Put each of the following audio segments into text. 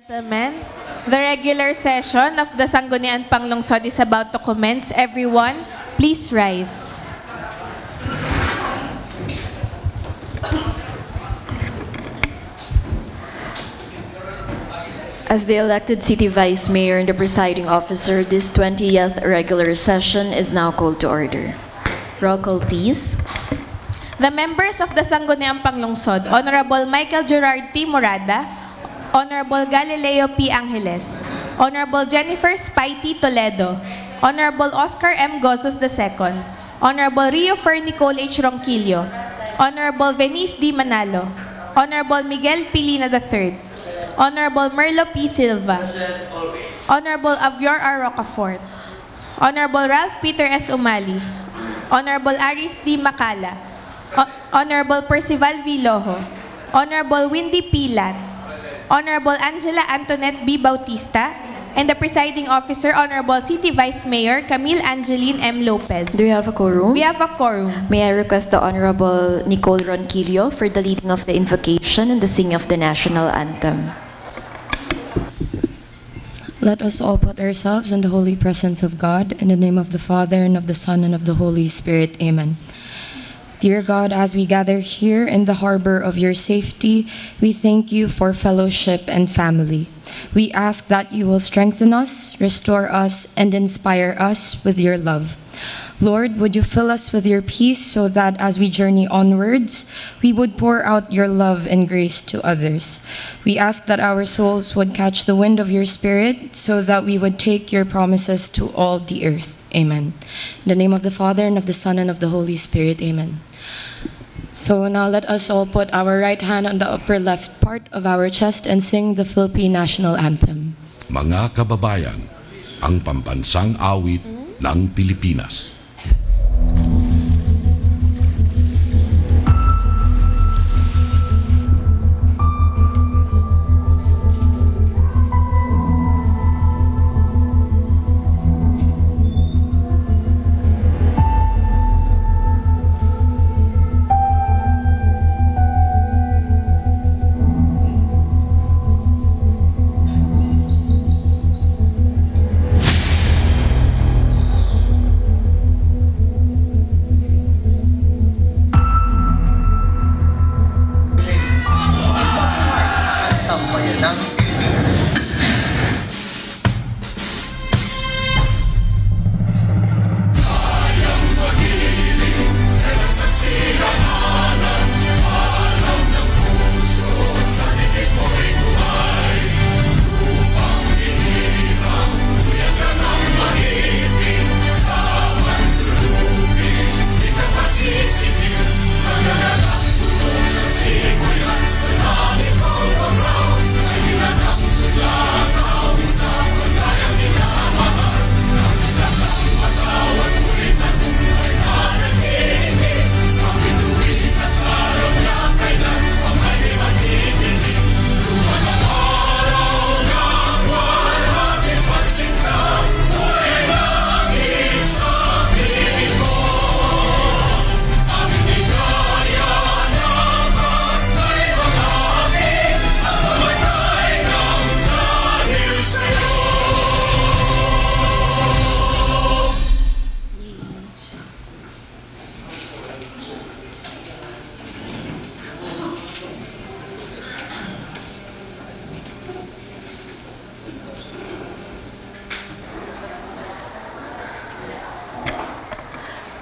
Gentlemen, the regular session of the Sangguniang Panglungsod is about to commence. Everyone, please rise. As the elected City Vice Mayor and the presiding officer, this 20th regular session is now called to order. Roll call, please. The members of the Sangguniang Panglungsod, Honorable Michael Gerard T. Morada, Honorable Galileo P. Angeles, Honorable Jennifer Spitey Toledo, Honorable Oscar M. Gozos II, Honorable Rio Fer Nicole H. Ronquillo, Honorable Venice D. Manalo, Honorable Miguel Pilina III, Honorable Merlo P. Silva, Honorable Avior R. Rocafort, Honorable Ralph Peter S. Umali, Honorable Aris D. Macala, Honorable Percival V. Lojo, Honorable Windy P. Lat, Honorable Angela Antoinette B. Bautista, and the presiding officer, Honorable City Vice Mayor Camille Angeline M. Lopez. Do you have a quorum? We have a quorum. May I request the Honorable Nicole Ronquillo for the leading of the invocation and the singing of the national anthem. Let us all put ourselves in the holy presence of God, in the name of the Father, and of the Son, and of the Holy Spirit. Amen. Dear God, as we gather here in the harbor of your safety, we thank you for fellowship and family. We ask that you will strengthen us, restore us, and inspire us with your love. Lord, would you fill us with your peace so that as we journey onwards, we would pour out your love and grace to others. We ask that our souls would catch the wind of your Spirit so that we would take your promises to all the earth. Amen. In the name of the Father, and of the Son, and of the Holy Spirit. Amen. So now let us all put our right hand on the upper left part of our chest and sing the Philippine National Anthem. Mga kababayan, ang pambansang awit ng Pilipinas.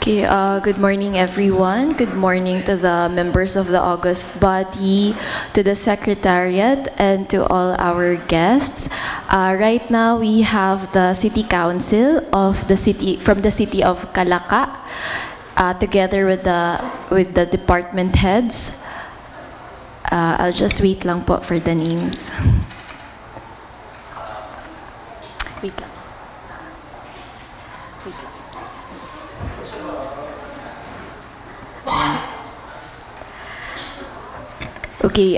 Okay, good morning everyone. Good morning to the members of the August body, to the Secretariat, and to all our guests. Right now we have the City Council of the city, from the city of Calaca, together with the department heads. I'll just wait lang po for the names. Wait lang. Okay,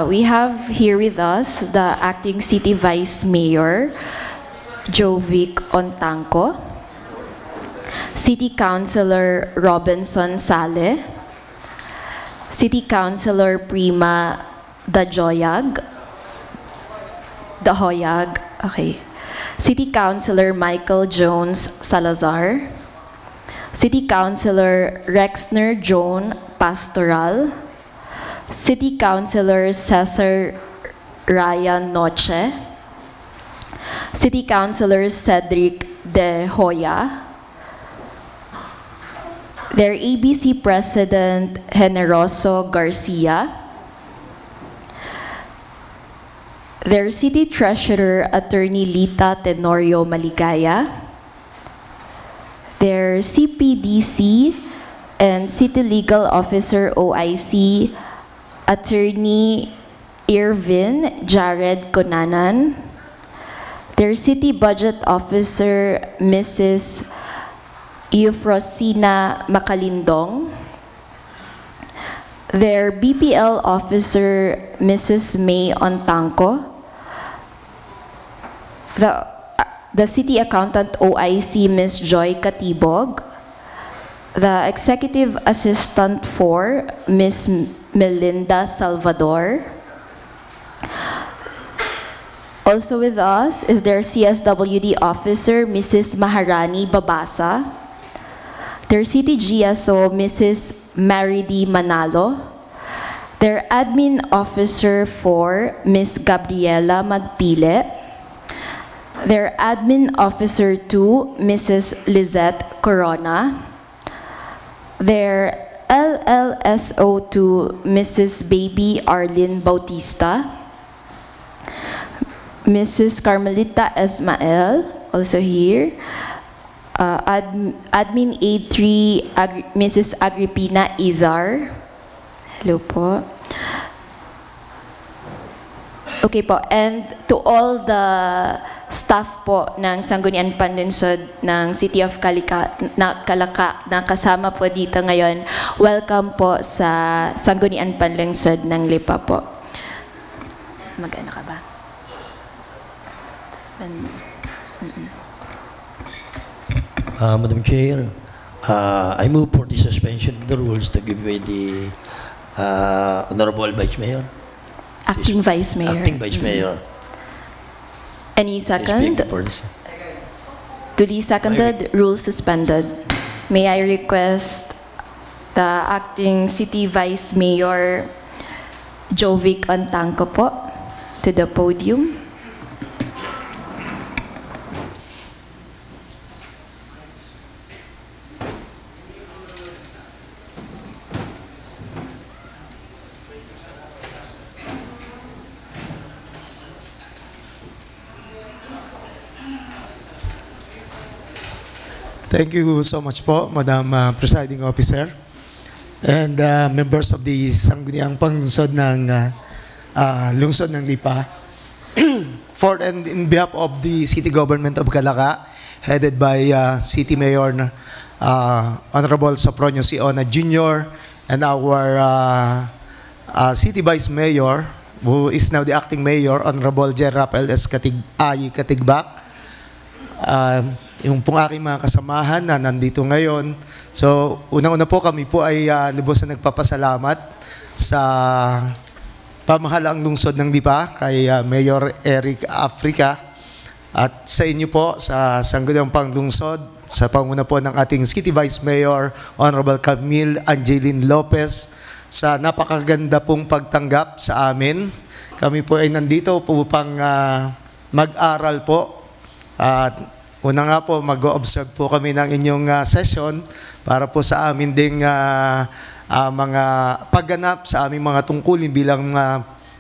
we have here with us the acting City Vice Mayor, Jovic Ontanco, City Councilor Robinson Sale, City Councilor Prima Dajoyag, Dahoyag. Okay. City Councilor Michael Jones Salazar. City Councilor Rexner Joan Pastoral. City Councilor Cesar Ryan Noche. City Councilor Cedric De Hoya. Their ABC President Generoso Garcia. Their City Treasurer Attorney Lita Tenorio Maligaya. Their CPDC and City Legal Officer OIC Attorney Irvin Jared Conanan. Their City Budget Officer Mrs. Eufrosina Macalindong. Their BPL Officer Mrs. May Ontanco. The City Accountant OIC Ms. Joy Katibog. The Executive Assistant for Ms. Melinda Salvador. Also with us is their CSWD Officer Mrs. Maharani Babasa. Their City GSO Mrs. Maridi Manalo. Their Admin Officer for Ms. Gabriela Magpile. Their Admin Officer 2, Mrs. Lizette Corona. Their LLSO2, Mrs. Baby Arlene Bautista. Mrs. Carmelita Esmael, also here. Admin Aid 3, Mrs. Agripina Izar. Hello po. Okay po, and to all the staff po ng Sangguniang Panlunsod ng City of Calaca na kasama po dito ngayon, welcome po sa Sangguniang Panlunsod ng Lipa po. Mag-ano ka ba? Madam Chair, I move for the suspension of the rules to give way the Honorable Vice Mayor. Acting Vice Mayor. Acting Vice Mayor. Any second? For this. Duly seconded, rules suspended. May I request the Acting City Vice Mayor Jovic Ontanco po to the podium. Thank you so much po, Madam Presiding Officer and members of the Sangguniang Panlunsod ng Lungsod ng Lipa. For and in behalf of the City Government of Calaca, headed by City Mayor Honorable Sopronio Siona Jr. and our City Vice Mayor, who is now the Acting Mayor, Honorable J. Rafael S. Katigbak. Yung pong aking mga kasamahan na nandito ngayon. So, unang-una po kami po ay lubos na nagpapasalamat sa pamahalaang lungsod ng Lipa kay Mayor Eric Africa at sa inyo po sa Sangguniang Panglungsod sa panguna po ng ating City Vice Mayor Honorable Camille Angeline Lopez sa napakaganda pong pagtanggap sa amin. Kami po ay nandito po upang mag-aral po at una nga po, mag-observe po kami ng inyong session para po sa amin ding mga pagganap sa aming mga tungkulin bilang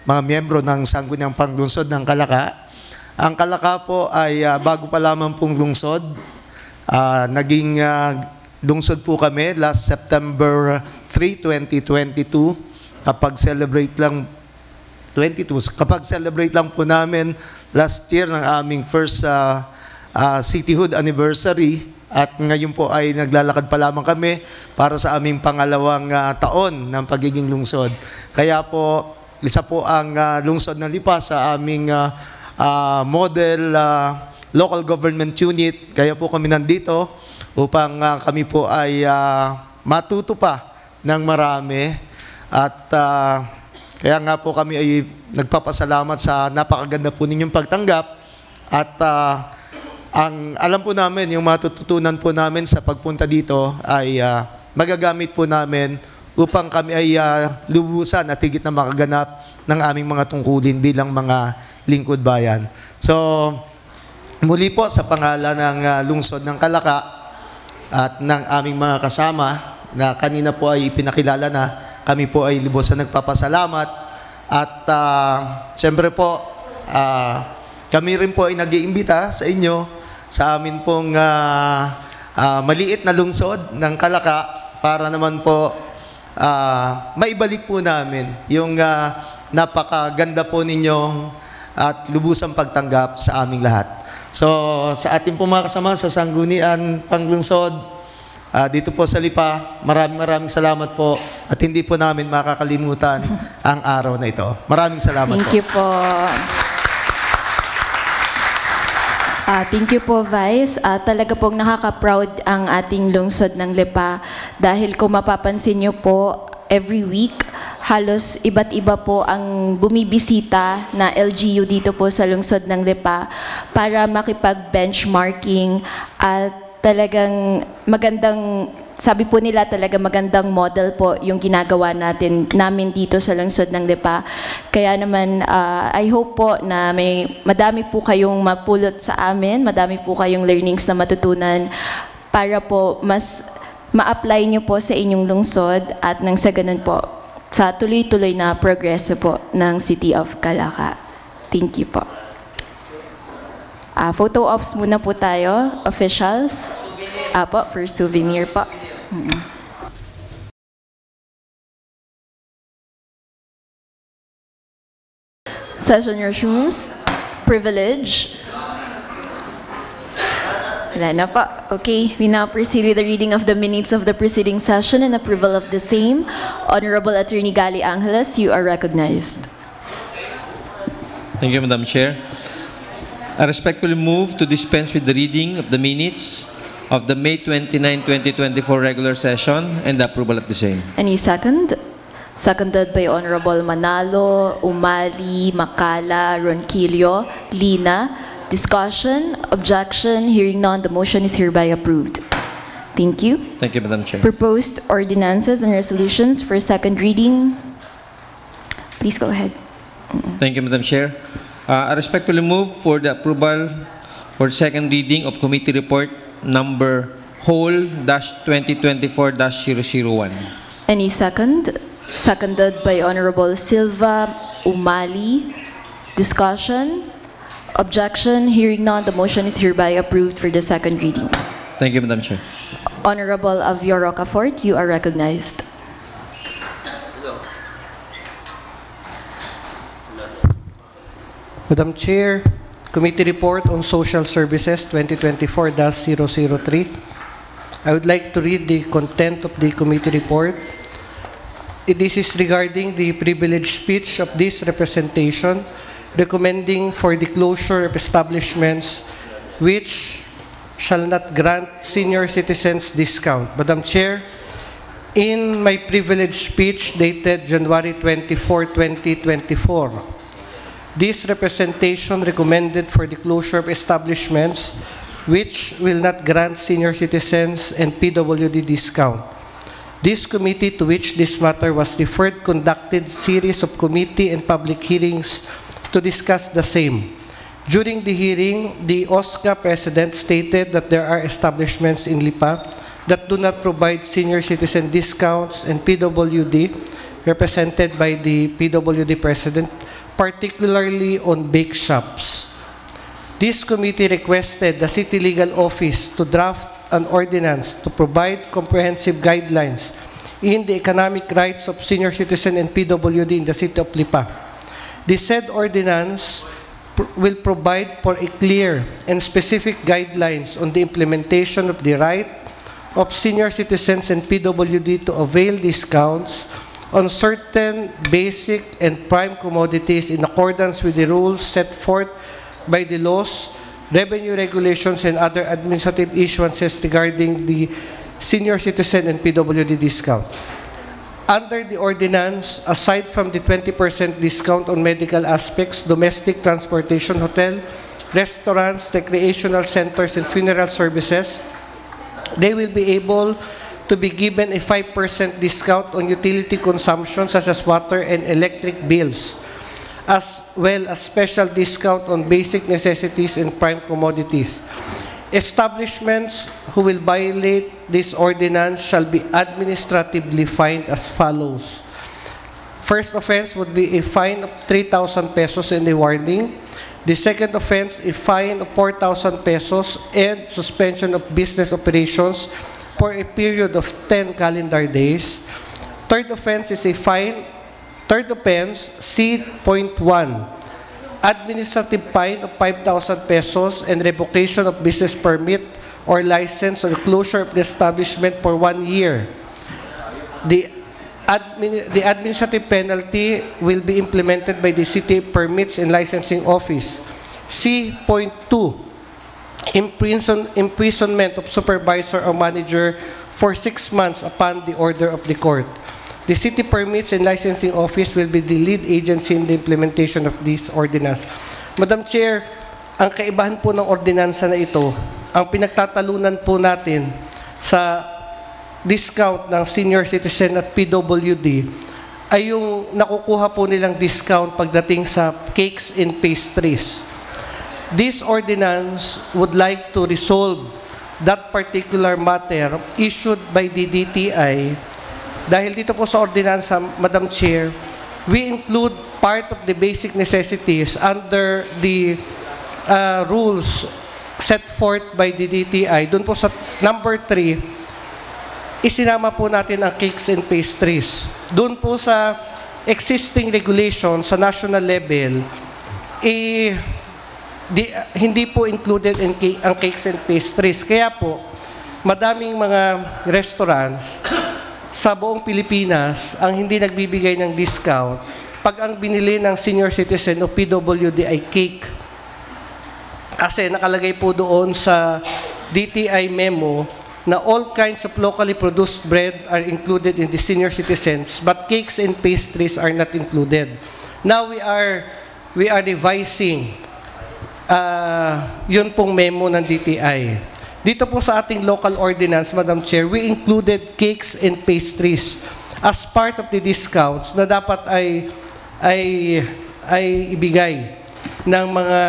mga miyembro ng Sangguniang Panglungsod ng Calaca. Ang Calaca po ay bago pa lamang pong lungsod. Naging lungsod po kami last September 3, 2022. Kapag celebrate lang po namin last year ng aming first cityhood anniversary at ngayon po ay naglalakad pa lamang kami para sa aming pangalawang taon ng pagiging lungsod. Kaya po, isa po ang lungsod ng Lipa sa aming model local government unit. Kaya po kami nandito upang kami po ay matuto pa ng marami at Kaya nga po kami ay nagpapasalamat sa napakaganda po ninyong pagtanggap at ang alam po namin, yung matututunan po namin sa pagpunta dito ay magagamit po namin upang kami ay lubusan at higit na makaganap ng aming mga tungkulin bilang mga lingkod bayan. So, muli po sa pangalan ng lungsod ng Calaca at ng aming mga kasama na kanina po ay pinakilala na, kami po ay lubos na nagpapasalamat at siyempre po kami rin po ay nag-iimbita sa inyo sa amin pong maliit na lungsod ng Calaca para naman po maibalik po namin yung napakaganda po ninyong at lubusang pagtanggap sa aming lahat. So, sa ating po mga kasama sa Sangguniang Panglungsod, dito po sa Lipa, maraming salamat po at hindi po namin makakalimutan ang araw na ito. Maraming salamat po. Thank you po. Thank you po, Vice. Talaga pong nakaka-proud ang ating lungsod ng Lipa dahil kung mapapansin nyo po, every week, halos iba't iba po ang bumibisita na LGU dito po sa lungsod ng Lipa para makipag-benchmarking at talagang magandang, sabi po nila talaga magandang model po yung ginagawa namin dito sa lungsod ng Lipa. Kaya naman, I hope po na madami po kayong mapulot sa amin, madami po kayong learnings na matutunan para po mas ma-apply nyo po sa inyong lungsod at nang sa ganun po, sa tuloy-tuloy na progreso po ng City of Calaca. Thank you po. Photo ops muna po tayo, officials. Po, for souvenir po. Session resumes. Privilege. Wala na po. Okay, we now proceed with the reading of the minutes of the preceding session and approval of the same. Honorable Attorney Gali Angeles, you are recognized. Thank you, Madam Chair. I respectfully move to dispense with the reading of the minutes of the May 29, 2024 regular session and the approval of the same. Any second? Seconded by Honorable Manalo, Umali, Makala, Ronquillo, Lina. Discussion, objection, hearing none, the motion is hereby approved. Thank you. Thank you, Madam Chair. Proposed ordinances and resolutions for second reading. Please go ahead. Thank you, Madam Chair. I respectfully move for the approval for second reading of committee report number whole-2024-001. Any second? Seconded by Honorable Silva, Umali. Discussion, objection, hearing none, the motion is hereby approved for the second reading. Thank you, Madam Chair. Honorable Avio Rocafort, you are recognized. Madam Chair, Committee Report on Social Services 2024-003. I would like to read the content of the committee report. This is regarding the privileged speech of this representation, recommending for the closure of establishments which shall not grant senior citizens discount. Madam Chair, in my privileged speech dated January 24, 2024, this representation recommended for the closure of establishments which will not grant senior citizens and PWD discount. This committee to which this matter was referred conducted series of committee and public hearings to discuss the same. During the hearing, the OSCA president stated that there are establishments in Lipa that do not provide senior citizen discounts and PWD, represented by the PWD president, particularly on bake shops. This committee requested the City Legal Office to draft an ordinance to provide comprehensive guidelines in the economic rights of senior citizen and PWD in the City of Lipa. The said ordinance will provide for a clear and specific guidelines on the implementation of the right of senior citizens and PWD to avail discounts on certain basic and prime commodities in accordance with the rules set forth by the laws, revenue regulations, and other administrative issuances regarding the senior citizen and PWD discount. Under the ordinance, aside from the 20% discount on medical aspects, domestic transportation, hotel, restaurants, recreational centers, and funeral services, they will be able to be given a 5% discount on utility consumption such as water and electric bills, as well as special discount on basic necessities and prime commodities. Establishments who will violate this ordinance shall be administratively fined as follows. First offense would be a fine of 3,000 pesos and a warning. The second offense, a fine of 4,000 pesos and suspension of business operations for a period of 10 calendar days. Third offense is a fine. Third offense, C.1, administrative fine of 5,000 pesos and revocation of business permit or license or closure of the establishment for 1 year. The administrative penalty will be implemented by the City Permits and Licensing Office. C.2, imprisonment of supervisor or manager for 6 months upon the order of the court. The City Permits and Licensing Office will be the lead agency in the implementation of this ordinance. Madam Chair, ang kaibahan po ng ordinansa na ito, ang pinagtatalunan po natin sa discount ng senior citizen at PWD ay yung nakukuha po nilang discount pagdating sa cakes and pastries. This ordinance would like to resolve that particular matter issued by the DTI. Dahil dito po sa ordinansa, Madam Chair, we include part of the basic necessities under the rules set forth by the DTI. Doon po sa number 3, isinama po natin ang cakes and pastries. Doon po sa existing regulation sa national level, hindi po included ang cakes and pastries. Kaya po, madaming mga restaurants sa buong Pilipinas ang hindi nagbibigay ng discount pag ang binili ng senior citizen o PWD ay cake. Kasi nakalagay po doon sa DTI memo na all kinds of locally produced bread are included in the senior citizens, but cakes and pastries are not included. Now we are revising yun pong memo ng DTI. Dito po sa ating local ordinance, Madam Chair, we included cakes and pastries as part of the discounts na dapat ay ibigay ng mga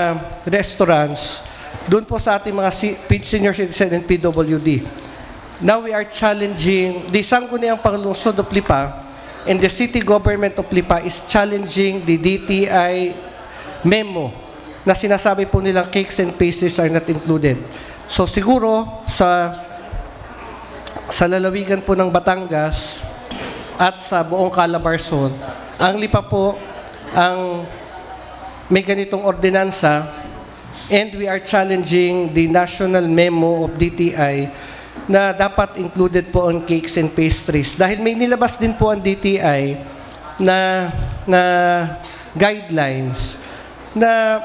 restaurants doon po sa ating mga senior citizen and PWD. Now we are challenging, the Sangguniang Panglungsod of Lipa and the city government of Lipa is challenging the DTI memo na sinasabi po nilang cakes and pastries are not included. So siguro sa lalawigan po ng Batangas at sa buong Calabarzon, ang Lipa po ang may ganitong ordinansa, and we are challenging the national memo of DTI na dapat included po on cakes and pastries. Dahil may nilabas din po ang DTI na guidelines na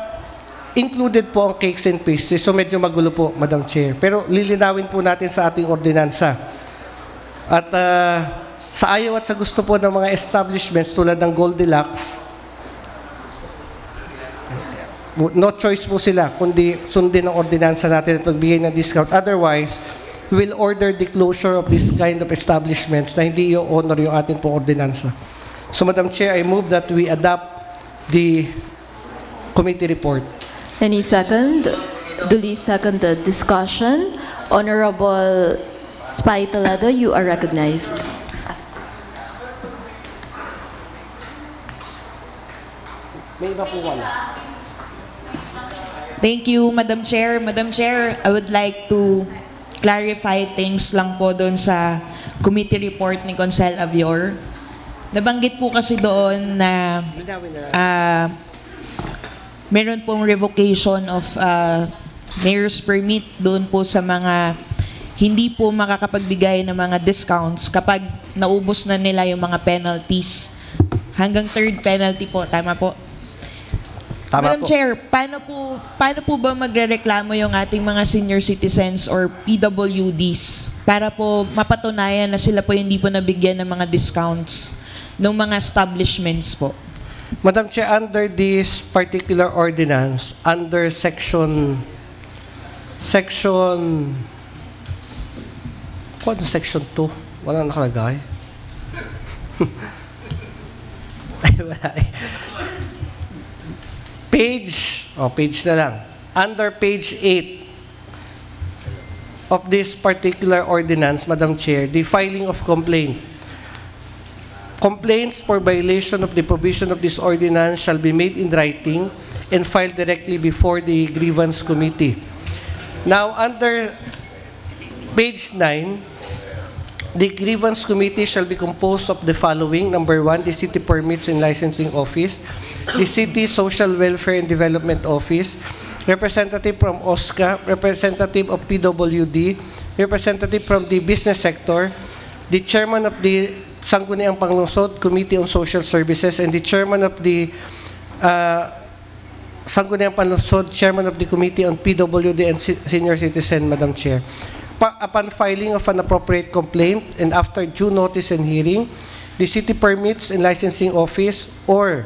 included po ang cakes and pastries. So medyo magulo po, Madam Chair. Pero lilinawin po natin sa ating ordinansa. At sa ayaw at sa gusto po ng mga establishments tulad ng Goldilocks, no choice po sila kundi sundin ang ordinansa natin at pagbigay ng discount. Otherwise, we will order the closure of this kind of establishments na hindi i-honor yung ating pong ordinansa. So Madam Chair, I move that we adopt the committee report. Any second? Duly seconded. Discussion. Honorable Spy Toledo, you are recognized. May iba po wala. Thank you, Madam Chair. Madam Chair, I would like to clarify things lang po doon sa committee report ni Consel Avior. Nabanggit po kasi doon na meron pong revocation of mayor's permit doon po sa mga hindi po makakapagbigay ng mga discounts kapag naubos na nila yung mga penalties. Hanggang third penalty po, tama po? Tama Madam po. Chair, paano po ba magrereklamo yung ating mga senior citizens or PWDs para po mapatunayan na sila po hindi po nabigyan ng mga discounts ng mga establishments po? Madam Chair, under this particular ordinance, under section ano, section 2? Wala nakalagay. Ay, wala eh. Page na lang. Under page 8 of this particular ordinance, Madam Chair, the filing of complaint. Complaints for violation of the provision of this ordinance shall be made in writing and filed directly before the grievance committee. Now, under page 9, the grievance committee shall be composed of the following. Number 1, the City Permits and Licensing Office, the City Social Welfare and Development Office, representative from OSCA, representative of PWD, representative from the business sector, the chairman of the Sangguniang Panglungsod Committee on Social Services, and the chairman of the Sangguniang Panlungsod, chairman of the Committee on PWD and Senior Citizen, Madam Chair. Upon filing of an appropriate complaint and after due notice and hearing, the City Permits and Licensing Office or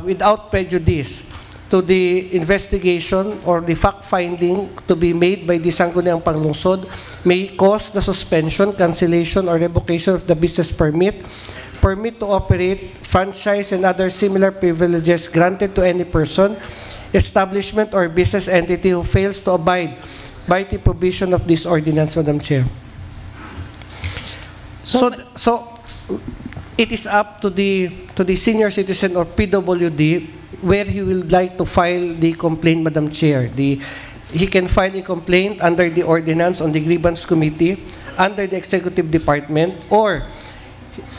without prejudice to the investigation or the fact-finding to be made by the Sangguniang Panglungsod may cause the suspension, cancellation, or revocation of the business permit, permit to operate, franchise, and other similar privileges granted to any person, establishment, or business entity who fails to abide by the provision of this ordinance, Madam Chair. So it is up to the senior citizen or PWD where he will like to file the complaint, Madam Chair. He can file a complaint under the ordinance on the grievance committee, under the executive department, or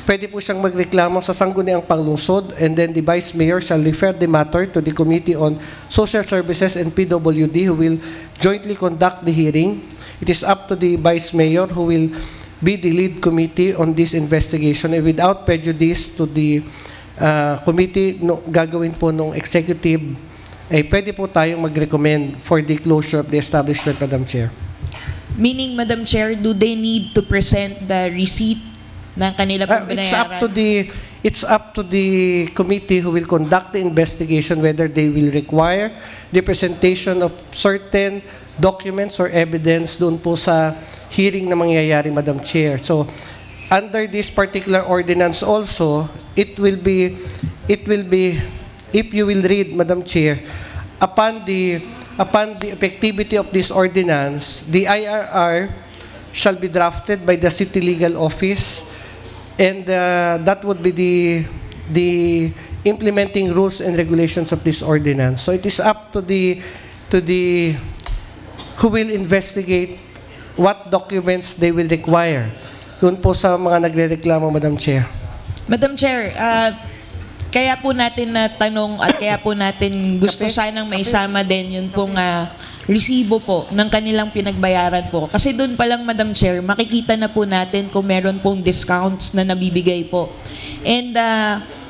pwede po siyang magreklamo sa Sangguniang Panglungsod, and then the Vice Mayor shall refer the matter to the Committee on Social Services and PWD, who will jointly conduct the hearing. It is up to the Vice Mayor who will be the lead committee on this investigation, and without prejudice to the committee gagawin po nung executive, pwede po tayong mag-recommend for the closure of the establishment, Madam Chair. Meaning, Madam Chair, do they need to present the receipt ng kanila pong binayaran? It's up to the committee who will conduct the investigation whether they will require the presentation of certain documents or evidence doon po sa hearing na mangyayari, Madam Chair. So, under this particular ordinance also, it will be, if you will read, Madam Chair, upon the effectivity of this ordinance, the IRR shall be drafted by the City Legal Office, and that would be the implementing rules and regulations of this ordinance. So it is up to the who will investigate what documents they will require. Doon po sa mga nagrereklamo, Madam Chair. Madam Chair, kaya po natin natanong at kaya po natin gusto sanang maisama din yun pong resibo po ng kanilang pinagbayaran po. Kasi doon pa lang, Madam Chair, makikita na po natin kung meron pong discounts na nabibigay po. And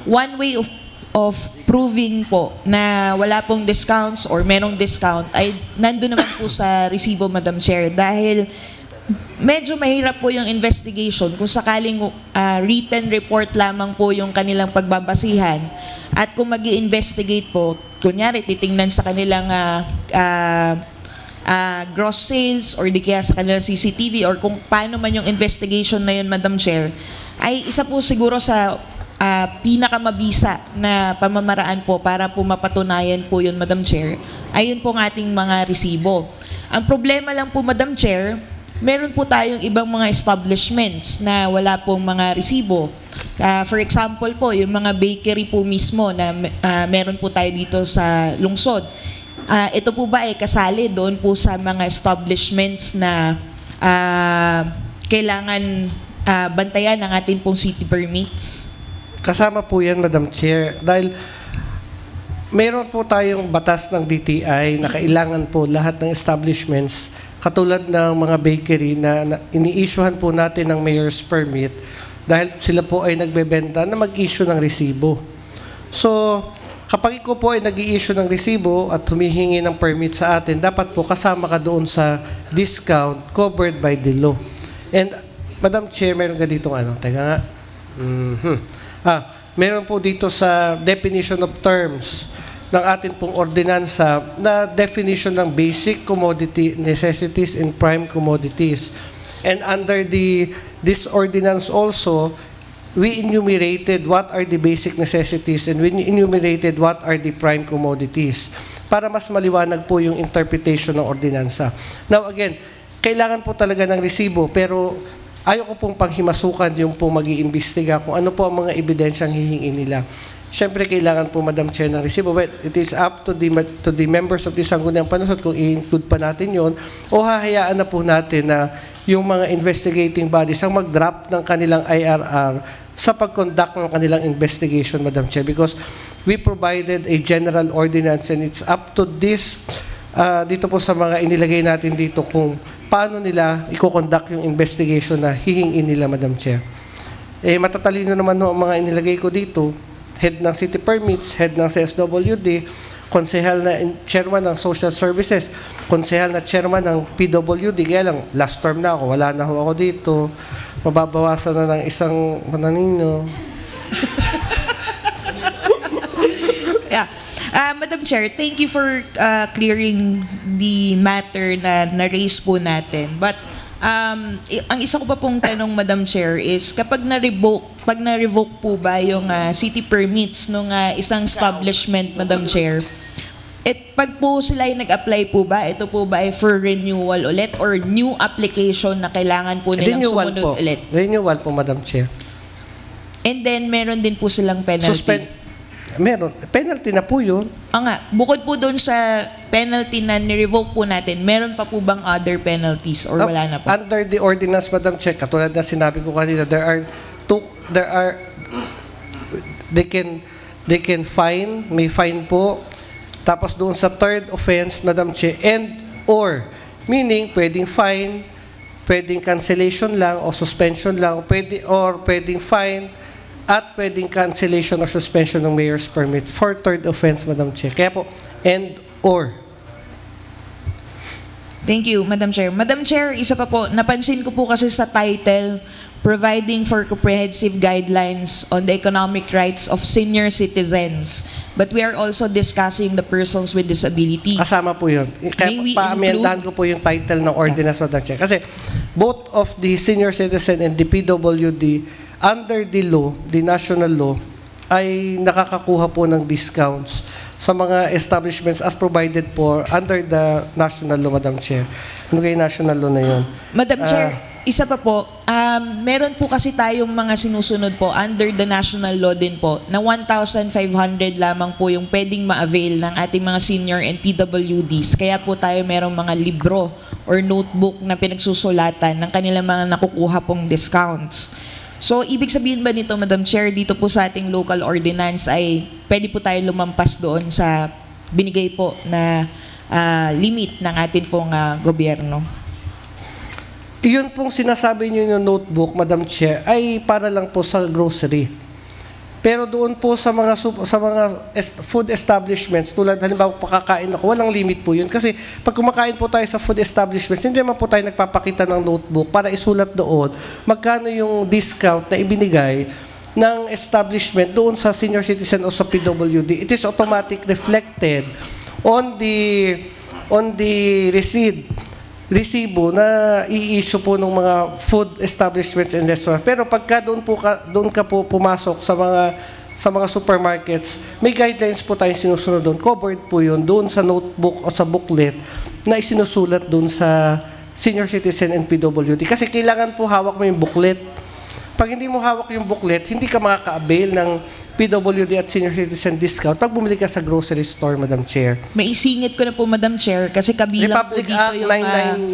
one way of proving po na wala pong discounts or merong discount ay nandun naman po sa resibo, Madam Chair. Dahil medyo mahirap po yung investigation kung sakaling written report lamang po yung kanilang pagbabasihan. At kung mag-i-investigate po, kunyari, titingnan sa kanilang gross sales or di kaya sa kanilang CCTV or kung paano man yung investigation na yun, Madam Chair, ay isa po siguro sa pinakamabisa na pamamaraan po para po mapatunayan po yun, Madam Chair, ayun po ng ating mga resibo. Ang problema lang po, Madam Chair, meron po tayong ibang mga establishments na wala pong mga resibo. For example po, yung mga bakery po mismo na meron po tayo dito sa lungsod. Ito po ba ay kasali doon po sa mga establishments na kailangan bantayan ng ating pong city permits? Kasama po yan, Madam Chair. Dahil meron po tayong batas ng DTI na kailangan po lahat ng establishments katulad ng mga bakery na ini-issuehan po natin ng mayor's permit dahil sila po ay nagbebenta na mag-issue ng resibo. So, Kapag ikaw po ay nag-i-issue ng resibo at humihingi ng permit sa atin, dapat po kasama ka doon sa discount covered by the law. And, Madam Chair, meron ka dito teka nga. Meron po dito sa definition of terms ng atin pong ordinansa na definition ng basic commodity necessities and prime commodities. And under this ordinance also, we enumerated what are the basic necessities and we enumerated what are the prime commodities para mas maliwanag po yung interpretation ng ordinansa. Now again, kailangan po talaga ng resibo pero ayaw ko pong panghimasukan yung po mag-iimbestiga kung ano po ang mga ebidensyang hihingi nila. Siyempre, kailangan po, Madam Chair, ng resibo. But it is up to the members of the Sangguniang Panusod kung i-include pa natin yon o hahayaan na po natin na yung mga investigating bodies ang mag-draft ng kanilang IRR sa pag-conduct ng kanilang investigation, Madam Chair, because we provided a general ordinance and it's up to this, dito po sa mga inilagay natin dito kung paano nila i-conduct yung investigation na hihingin nila, Madam Chair. Matatalino naman ang mga inilagay ko dito, head ng city permits, head ng CSWD, konsehal na chairman ng social services, konsehal na chairman ng PWD. Kaya lang, last term na ako, wala na ako dito. Mababawasan na ng isang mananino. Yeah. Madam Chair, thank you for clearing the matter na na-raise po natin. But ang isa ko pa pong tanong, Madam Chair, is pag na-revoke po ba yung city permits ng isang establishment, Madam Chair, pag po sila ay nag-apply po ba, ito po ba ay for renewal ulit or new application na kailangan po nilang sumunod ulit? Renewal po, Madam Chair. And then, meron din po silang penalty. Meron. Penalty na po yun. Bukod po doon sa penalty na ni-revoke po natin, meron pa po bang other penalties or wala na po? Under the ordinance, Madam Chair, katulad na sinabi ko kanina, they can fine, may fine po. Tapos doon sa third offense, Madam Chair, or, meaning pwedeng fine, pwedeng cancellation lang o suspension lang, pwedeng fine, at pwedeng cancellation or suspension ng mayor's permit for third offense, Madam Chair. Kaya po, or. Thank you, Madam Chair. Madam Chair, isa pa po, napansin ko po kasi sa title, providing for comprehensive guidelines on the economic rights of senior citizens. But we are also discussing the persons with disability. Kasama po yun. Kaya pa-amendahan ko po yung title ng ordinance, Madam Chair. Kasi both of the senior citizen and the PWD, under the law, the national law, ay nakakakuha po ng discounts sa mga establishments as provided for under the national law, Madam Chair. Ano kayo national law na yun? Madam Chair, isa pa po, meron po kasi tayong mga sinusunod po under the national law din po na 1,500 lamang po yung pwedeng ma-avail ng ating mga senior and PWDs. Kaya po tayo merong mga libro or notebook na pinagsusulatan ng kanilang mga nakukuha pong discounts. So, ibig sabihin ba nito, Madam Chair, dito po sa ating local ordinance ay pwede po tayo lumampas doon sa binigay po na limit ng ating pong gobyerno? Iyon pong sinasabi niyo yung notebook, Madam Chair, ay para lang po sa grocery. Pero doon po sa mga food establishments, tulad halimbawa pakakain ako, walang limit po yun. Kasi pag kumakain po tayo sa food establishments, hindi naman po tayo nagpapakita ng notebook para isulat doon magkano yung discount na ibinigay ng establishment doon sa senior citizen o sa PWD. It is automatic reflected on the resibo na i-issue po ng mga food establishments and restaurants. Pero pagka doon ka po pumasok sa mga supermarkets, may guidelines po tayong sinusunod doon. Covered po yun doon sa notebook o sa booklet na isinusulat doon sa senior citizen and PWD. Kasi kailangan po hawak mo yung booklet. Pag hindi mo hawak yung booklet, hindi ka makaka-avail ng PWD at senior citizen discount pag bumili ka sa grocery store, Madam Chair. Maisingit ko na po, Madam Chair, kasi kabilang Republic po dito Act yung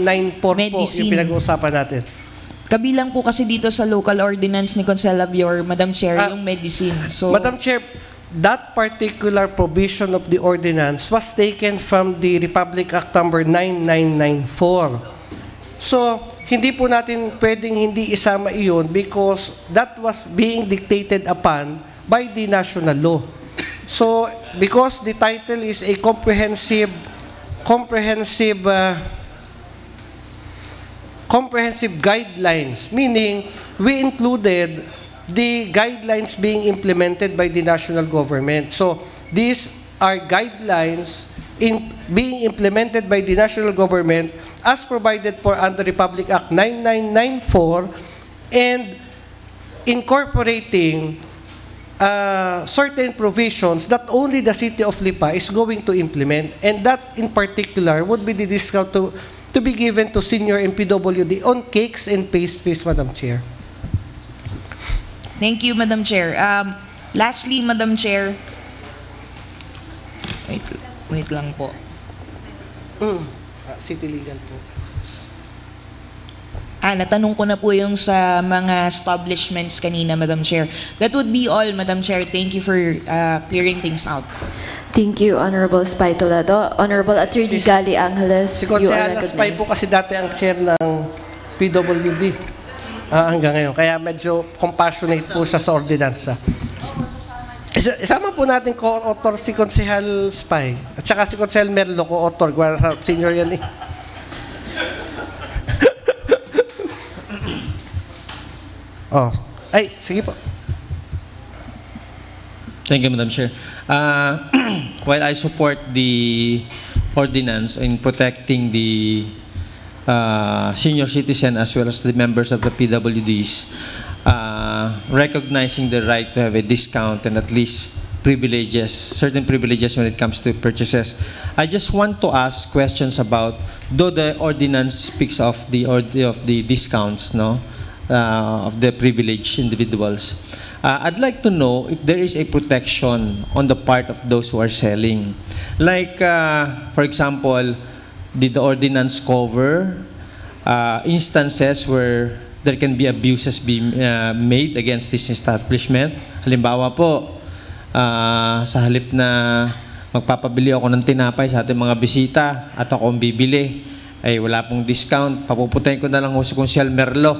9994 po yung pinag-uusapan natin. Kabilang po kasi dito sa local ordinance ni Consel Abior, Madam Chair, yung medicine. So, Madam Chair, that particular provision of the ordinance was taken from the Republic Act number 9994. So, hindi po natin pwedeng hindi isama iyon because that was being dictated upon by the national law. So, because the title is a comprehensive guidelines, meaning we included the guidelines being implemented by the national government. So these are guidelines being implemented by the national government as provided for under Republic Act 9994 and incorporating certain provisions that only the City of Lipa is going to implement, and that in particular would be the discount to be given to senior and PWD on cakes and pastries, Madam Chair. Thank you, Madam Chair. Lastly, Madam Chair, wait lang po. City Legal po. Natanong ko na po yung sa mga establishments kanina, Madam Chair. That would be all, Madam Chair. Thank you for clearing things out. Thank you, Honorable Spy Toledo. Honorable Attorney Gali Angeles, Si you are Consejala Spy po recognized. kasi dati ang chair ng PWD hanggang ngayon. Kaya medyo compassionate po siya sa ordinansa. Isama po natin co-author si Consejal Spy. At saka si Consejal Merlo, co-author. Senior yan eh. Sige po. Thank you, Madam Chair. While I support the ordinance in protecting the senior citizen as well as the members of the PWDs, recognizing the right to have a discount and at least privileges, certain privileges when it comes to purchases, I just want to ask questions about, though the ordinance speaks of the discounts, no, of the privileged individuals. I'd like to know if there is a protection on the part of those who are selling. Like, for example, did the ordinance cover instances where there can be abuses being made against this establishment? Halimbawa po, sa halip na magpapabili ako ng tinapay sa ating mga bisita at ako ang bibili, ay wala pong discount, papuputayin ko na lang si Consejal Merlo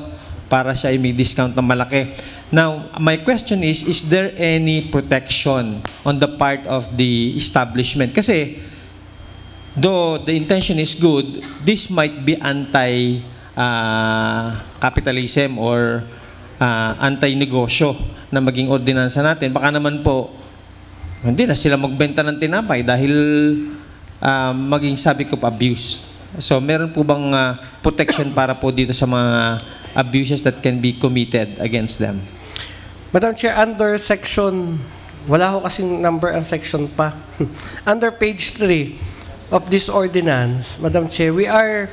para siya ay may discount na malaki. Now, my question is there any protection on the part of the establishment? Kasi, though the intention is good, this might be anti-capitalism or anti-negosyo na maging ordinansa natin. Baka naman po, hindi na sila magbenta ng tinapay dahil maging sabi ko abuse. So, meron po bang protection para po dito sa mga abuses that can be committed against them? Madam Chair, under section, wala ko kasing number ang section pa. Under page 3 of this ordinance, Madam Chair, we are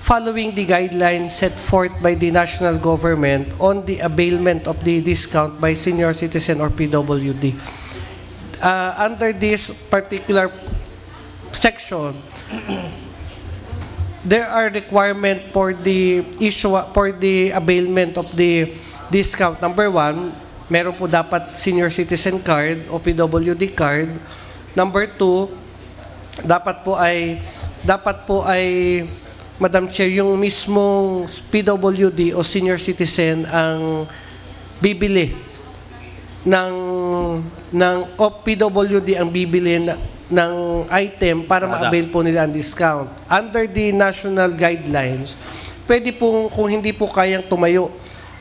following the guidelines set forth by the national government on the availment of the discount by senior citizen or PWD. Under this particular section, there are requirements for the availment of the discount. Number 1, meron po dapat senior citizen card o PWD card. Number 2, dapat po ay Madam Chair, yung mismong PWD o senior citizen ang bibili o PWD ang bibili ng item para ma-avail po nila ang discount. Under the national guidelines, pwede pong, kung hindi po kayang tumayo,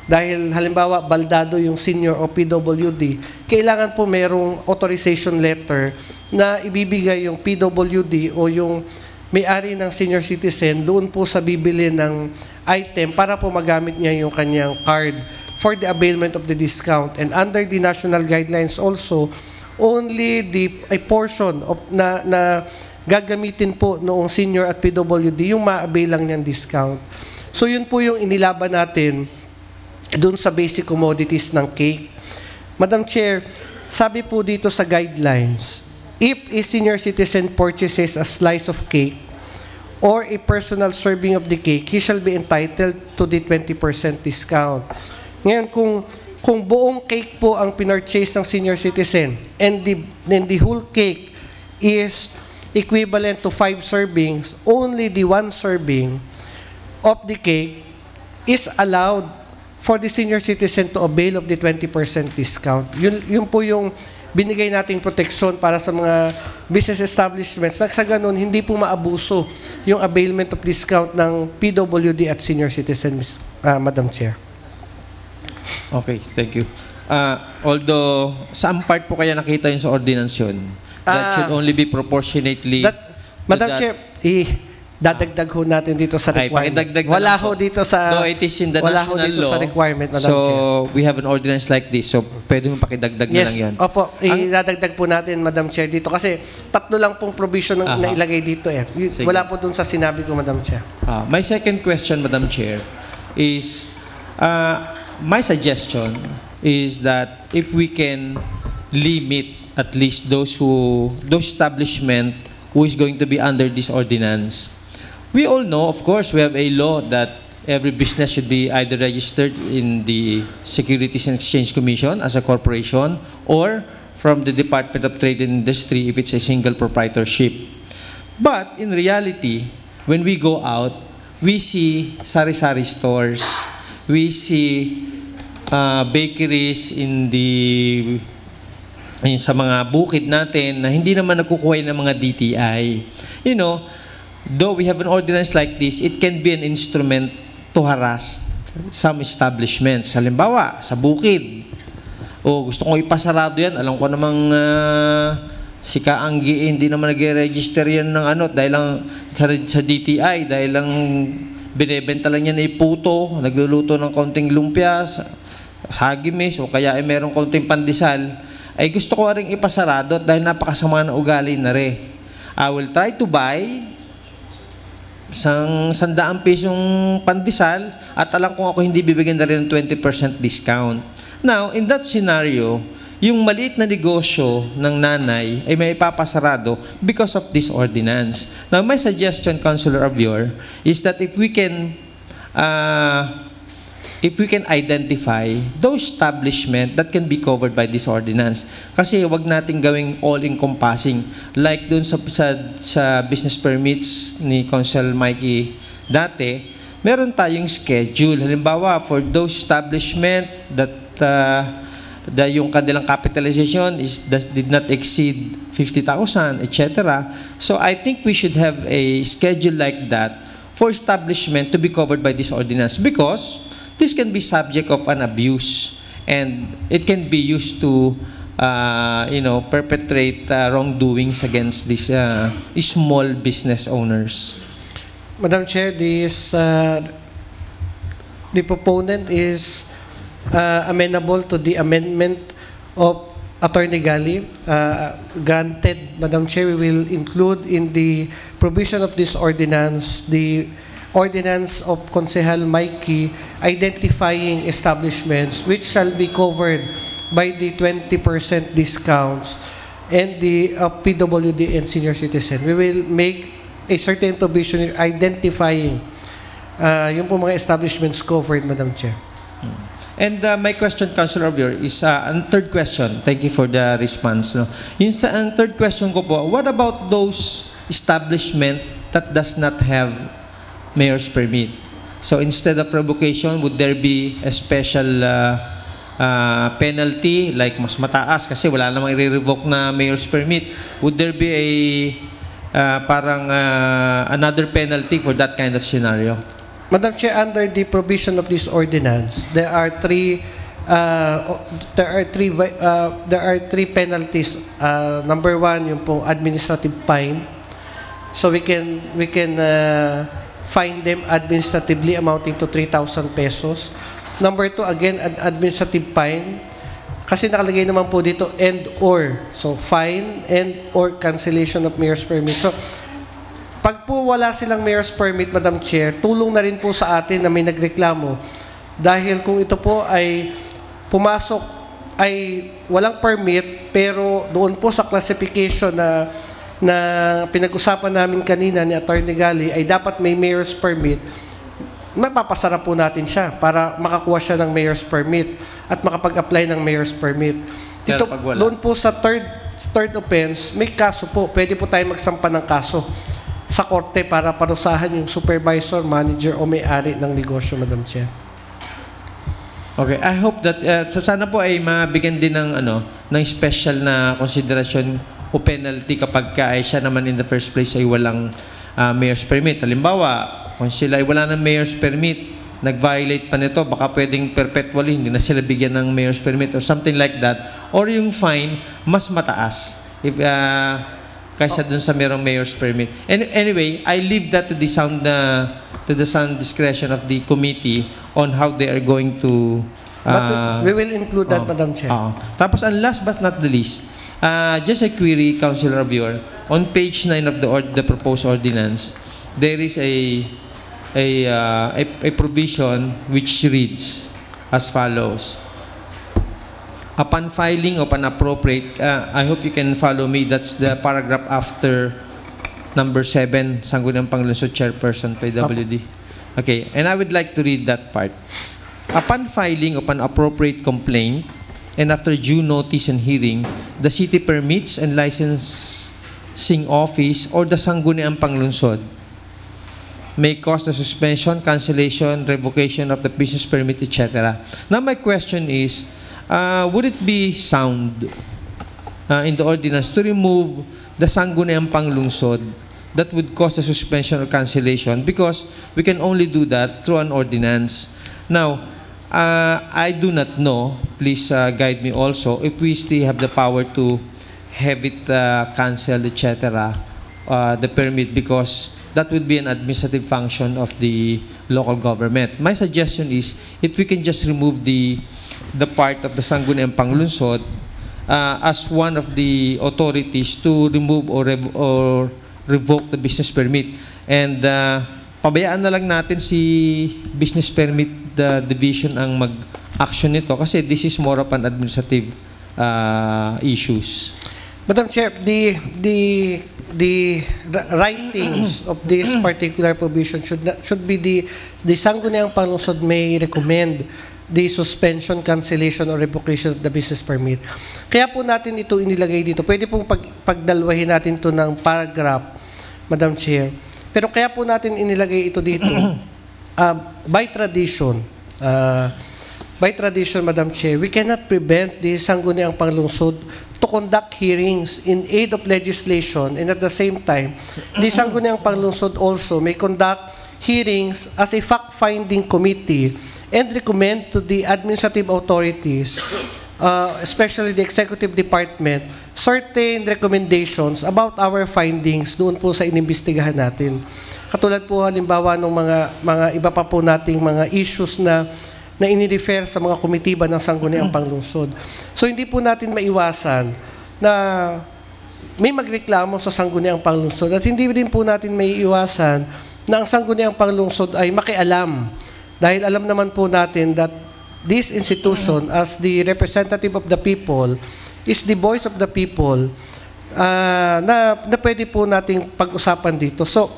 dahil halimbawa baldado yung senior o PWD, kailangan po merong authorization letter na ibibigay yung PWD o yung may-ari ng senior citizen doon po sa bibili ng item para po magamit niya yung kanyang card for the availment of the discount. And under the national guidelines also, only a portion of na gagamitin po noong senior at PWD yung ma-avail lang niyang discount. So yun po yung inilaban natin doon sa basic commodities ng cake. Madam Chair, sabi po dito sa guidelines, if a senior citizen purchases a slice of cake or a personal serving of the cake, he shall be entitled to the 20% discount. Ngayon, kung buong cake po ang pinurchase ng senior citizen and the whole cake is equivalent to 5 servings, only the 1 serving of the cake is allowed for the senior citizen to avail of the 20% discount. Yun po yung binigay nating proteksyon para sa mga business establishments na sa ganun, hindi po maabuso yung availment of discount ng PWD at senior citizens, Madam Chair. Okay, thank you. Although, saan part po kaya nakita yun sa ordinance yun? That should only be proportionately... Madam Chair, dadagdag ho natin dito sa requirement. Wala ho dito sa... No, it is in the national law. Sa requirement, Madam Chair. So, we have an ordinance like this. So, pwede mo pakidagdag na lang yan. Opo. Idadagdag po natin, Madam Chair, dito. Kasi 3 lang pong provision na ilagay dito eh. Wala po dun sa sinabi ko, Madam Chair. My second question, Madam Chair, is my suggestion is that if we can limit at least those establishment who is going to be under this ordinance. We all know, of course, we have a law that every business should be either registered in the Securities and Exchange Commission as a corporation or from the Department of Trade and Industry if it's a single proprietorship. But in reality, when we go out, we see sari-sari stores, we see bakeries sa mga bukid natin na hindi naman nagkukuha ng mga DTI. You know, though we have an ordinance like this, it can be an instrument to harass some establishments. Halimbawa, sa bukid. Gusto kong ipasarado yan. Alam ko namang si Kaanggi, hindi naman nag-register yan ng dahil lang sa DTI, dahil lang binebenta lang yan ay puto, nagluluto ng konting lumpia, hagimis, o kaya ay merong konting pandesal, ay gusto ko rin ipasarado dahil napakasama ng ugali na rin. I will try to buy isang 100 pisong pandesal at alam kong ako hindi bibigyan na rin ng 20% discount. Now, in that scenario, yung maliit na negosyo ng nanay ay may ipapasarado because of this ordinance. Now, my suggestion, Councilor Abior, is that if we can identify those establishment that can be covered by this ordinance. Kasi wag nating gawing all-encompassing. Like dun sa business permits ni Council Mikey dati, meron tayong schedule. Halimbawa, for those establishment that yung kanilang capitalization did not exceed 50,000, etc. So I think we should have a schedule like that for establishment to be covered by this ordinance because this can be subject of an abuse and it can be used to perpetrate wrongdoings against these small business owners. Madam Chair, the proponent is amenable to the amendment of Attorney Gali. Granted, Madam Chair, we will include in the provision of this ordinance the ordinance of Consehal Mikey identifying establishments which shall be covered by the 20% discounts and the PWD and senior citizen. We will make a certain provision identifying yung po mga establishments covered, Madam Chair. And my question, Councilor Abior, is ang third question. Thank you for the response. No? Ang third question ko po, what about those establishment that does not have mayor's permit? So instead of revocation, would there be a special penalty, like mas mataas kasi wala namang i-revoke na mayor's permit? Would there be a another penalty for that kind of scenario? Madam Chair, under the provision of this ordinance, there are three penalties. Number one, yung pong administrative fine. So we can fine them administratively amounting to 3,000 pesos. Number two, again, administrative fine. Kasi nakalagay naman po dito and or. So fine and or cancellation of mayor's permit. So pag po wala silang mayor's permit, Madam Chair, tulong na rin po sa atin na may nagreklamo. Dahil kung ito po ay pumasok ay walang permit, pero doon po sa classification na pinag-usapan namin kanina ni Attorney Gali ay dapat may mayor's permit, mapapasara po natin siya para makakuha siya ng mayor's permit at makapag-apply ng mayor's permit. Dito, doon po sa third offense, may kaso po. Pwede po tayo magsampa ng kaso sa korte para parusahan yung supervisor, manager o may-ari ng negosyo, Madam Chair. Okay, I hope that so sana po ay mabigyan din ng ng special na konsiderasyon o penalty kapag ka ay siya naman in the first place ay walang mayor's permit. Halimbawa, kung sila ay wala ng mayor's permit, nag-violate pa nito, baka pwedeng perpetually hindi na sila bigyan ng mayor's permit or something like that. Or yung fine mas mataas if kaysa dun sa merong mayor's permit. And anyway, I leave that to the sound discretion of the committee on how they are going to But we will include that, Madam Chair. Tapos, and last but not the least, just a query, Councilor Avior, on page 9 of the proposed ordinance, there is a provision which reads as follows. Upon filing of an appropriate, I hope you can follow me, that's the paragraph after number 7, Sangguniang Panglungsod Chairperson, PWD. Okay, and I would like to read that part. Upon filing of an appropriate complaint, and after due notice and hearing, the City Permits and Licensing Office or the Sangguniang Panglungsod may cause the suspension, cancellation, revocation of the business permit, etc. Now my question is, would it be sound in the ordinance to remove the Sangguniang Panglungsod that would cause the suspension or cancellation, because we can only do that through an ordinance. Now, I do not know, please guide me also, if we still have the power to have it cancelled, etc., the permit, because that would be an administrative function of the local government. My suggestion is, if we can just remove the part of the Sangguniang Panglungsod as one of the authorities to remove or revoke the business permit. And pabayaan na lang natin si business permit division ang mag-action nito kasi this is more of an administrative issues. Madam Chair, the writings of this particular provision should be the Sangguniang Panglungsod may recommend the suspension, cancellation, or revocation of the business permit. Kaya po natin ito inilagay dito. Pwede pong pagdalwahin natin ito ng paragraph, Madam Chair. Pero kaya po natin inilagay ito dito by tradition, Madam Chair, we cannot prevent the Sangguniang Panglungsod to conduct hearings in aid of legislation, and at the same time, the Sangguniang Panglungsod also may conduct hearings as a fact-finding committee and recommend to the administrative authorities, especially the executive department, certain recommendations about our findings doon po sa inimbestigahan natin. Katulad po halimbawa ng mga iba pa po nating mga issues na inirefer sa mga komitiba ng Sangguniang Panglungsod. So hindi po natin maiwasan na may magreklamo sa Sangguniang Panglungsod at hindi rin po natin maiiwasan na ang Sangguniang Panglungsod ay makialam. Dahil alam naman po natin that this institution, as the representative of the people, is the voice of the people na pwede po nating pag-usapan dito. So,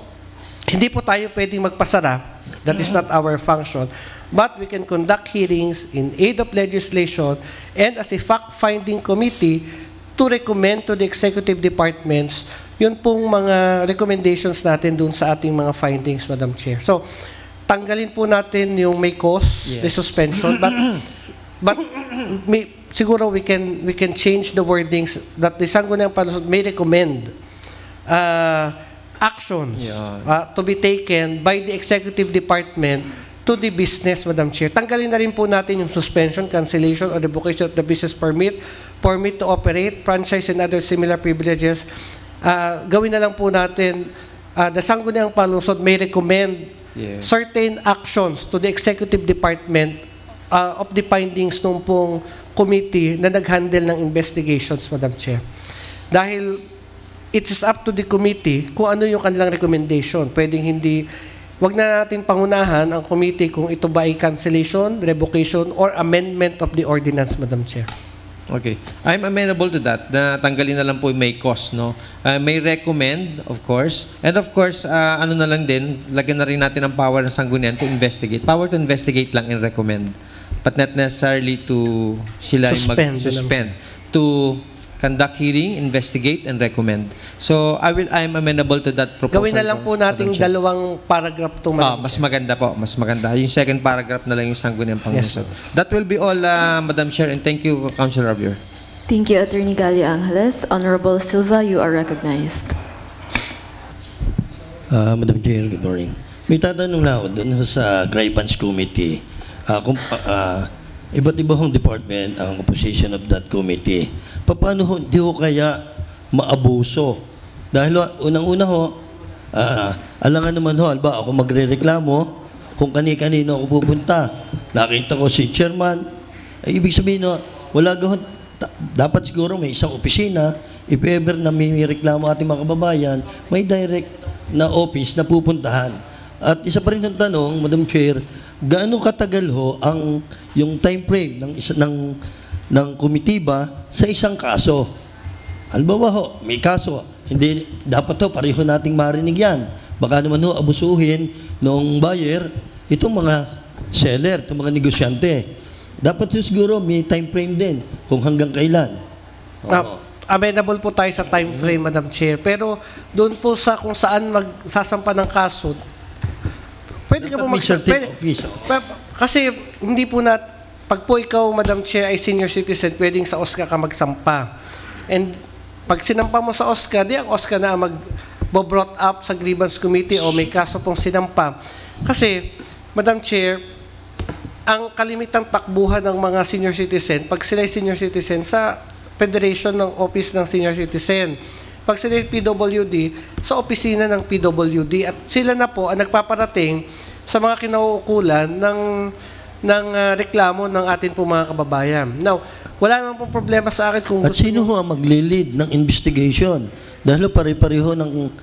hindi po tayo pwedeng magpasara. That is not our function. But we can conduct hearings in aid of legislation and as a fact-finding committee to recommend to the executive departments yun pong mga recommendations natin dun sa ating mga findings, Madam Chair. So, tanggalin po natin yung may cause, the suspension, but siguro we can change the wordings that the Sangguniang Panglungsod may recommend actions to be taken by the executive department to the business, Madam Chair. Tanggalin na rin po natin yung suspension, cancellation, or revocation of the business permit, permit to operate, franchise, and other similar privileges. Gawin na lang po natin, the Sangguniang Panglungsod may recommend certain actions to the executive department of the findings ng pong committee na nag-handle ng investigations, Madam Chair. Dahil it is up to the committee kung ano yung kanilang recommendation. Pwedeng hindi, wag na natin pangunahan ang committee kung ito ba ay cancellation, revocation, or amendment of the ordinance, Madam Chair. Okay. I'm amenable to that. Na tanggalin na lang po yung may cause, no? May recommend, of course. And of course, ano na lang din, lagyan na rin natin ang power ng Sanggunian to investigate. Power to investigate lang and recommend. But not necessarily to sila mag-suspend. To conduct hearing, investigate, and recommend. So I am amenable to that proposal. Gawin na lang po nating Madam Chair. dalawang paragraph to, Madam Mas Chair. maganda po, mas maganda. Yung second paragraph na lang yung sangguniang panglungsod. That will be all, Madam Chair, and thank you, Councilor Javier. Thank you, Attorney Gallo Angeles. Honorable Silva, you are recognized. Madam Chair, good morning. May tatanong na ako doon sa Grievance Committee. Iba't iba hong department ang composition of that committee. Paano hindi ho kaya maabuso? Dahil unang-una ho, alangan naman ho, alba ako magre-reklamo kung kani-kanino ako pupunta. Nakita ko si chairman, ay ibig sabihin ho, wala gahon, dapat siguro may isang opisina, if ever na may reklamo ating mga kababayan, may direct na office na pupuntahan. At isa pa rin ang tanong, Madam Chair, gaano katagal ho ang yung time frame ng komitiba sa isang kaso? Halimbawa ho, may kaso, hindi dapat ho pareho nating marinig yan. Baka naman ho abusuhin ng buyer itong mga seller, itong mga negosyante. Dapat ho siguro may time frame din kung hanggang kailan. Amenable po tayo sa time frame, Madam Chair. Pero doon po sa kung saan magsasampa ng kaso, pwede ka po kasi hindi po pag po ikaw, Madam Chair, ay senior citizen, pwedeng sa OSCA ka magsampa. And pag sinampa mo sa OSCA, di ang OSCA na mag-brought up sa grievance committee o may kaso pong sinampa. Kasi, Madam Chair, ang kalimitang takbuhan ng mga senior citizen, pag sila senior citizen sa Federation ng Office ng Senior Citizen. Pag sila PWD, sa opisina ng PWD. At sila na po ang nagpaparating sa mga kinauukulan ng reklamo ng atin po mga kababayan. Now, wala naman pong problema sa akin kung At sino ho ang maglilid ng investigation? Dahil pare-pareho ng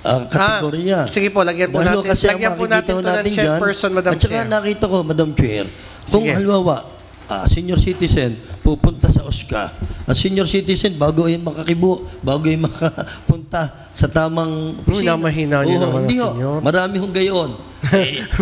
kategorya. Sige po, lagyan po natin. Lagyan po natin ito ng chairperson, Madam Chair. At saka nakita ko, Madam Chair, kung halimbawa, senior citizen pupunta sa OSCA. At senior citizen, bago yung makakibo, bago yung makapunta sa tamang opisina. Mahina niyo naman, hindi senyor. Marami hong gayon.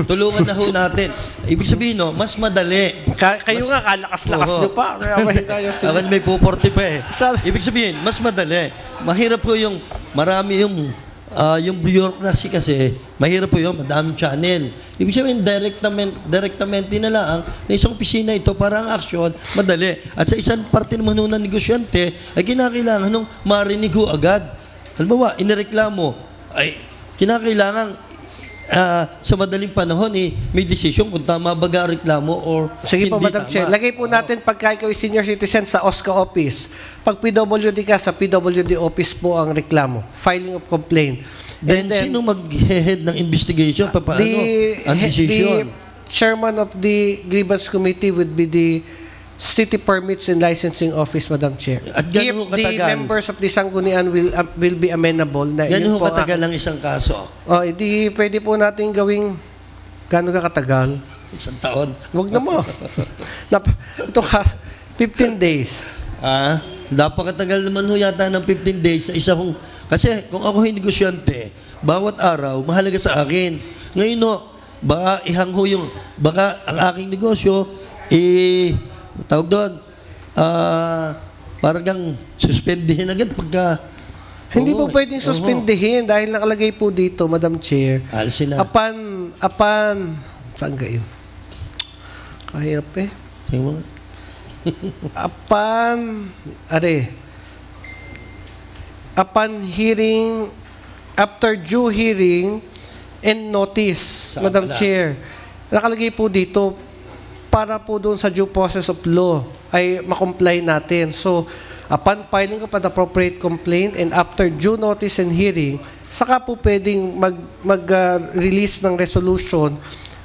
Tulungan na ho natin. Ibig sabihin, mas madali. Kayo nga, kalakas-lakas nyo pa. Kaya mahina yung senyor. May puporti pa eh. Ibig sabihin, mas madali. Mahirap po yung, marami yung bureaucracy kasi, mahirap po yung madaming channel. Ibig sabihin, directamente na lang na isang opisina ito para ang aksyon, madali. At sa isang parte naman ng negosyante, ay kinakailangan nung marinig ho agad. Halimbawa, inireklamo, ay kinakailangan sa madaling panahon may desisyon kung tama ba ang reklamo or sige hindi po, Madam tama. Chair. Lagay po natin pagka ikaw ay senior citizen sa OSCA office. Pag PWD ka, sa PWD office po ang reklamo. Filing of complaint. Then sino mag-head ng investigation? Paano ang decision? The chairman of the grievance committee would be the City Permits and Licensing Office, Madam Chair. At gano'n If the members of the Sanggunian will be amenable. Gano'n katagal ang isang kaso? Hindi pwede po natin gawing gano'n ka katagal. Isang taon? Huwag na mo. Ito 15 days. Napakatagal naman ho yata ng 15 days sa isang. Kasi kung ako yung negosyante, bawat araw, mahalaga sa akin. Ngayon ho, baka ihangho yung, baka ang aking negosyo, tawag doon, parang suspendihin agad pagka. Hindi po pwedeng suspendihin dahil nakalagay po dito, Madam Chair. Sila. Saan kayo? Kahirap eh. Upon hearing, after due hearing and notice, Madam Chair, nakalagay po dito, para po doon sa due process of law ay makomply natin. So, upon filing of an appropriate complaint and after due notice and hearing, saka po pwedeng mag-release ng resolution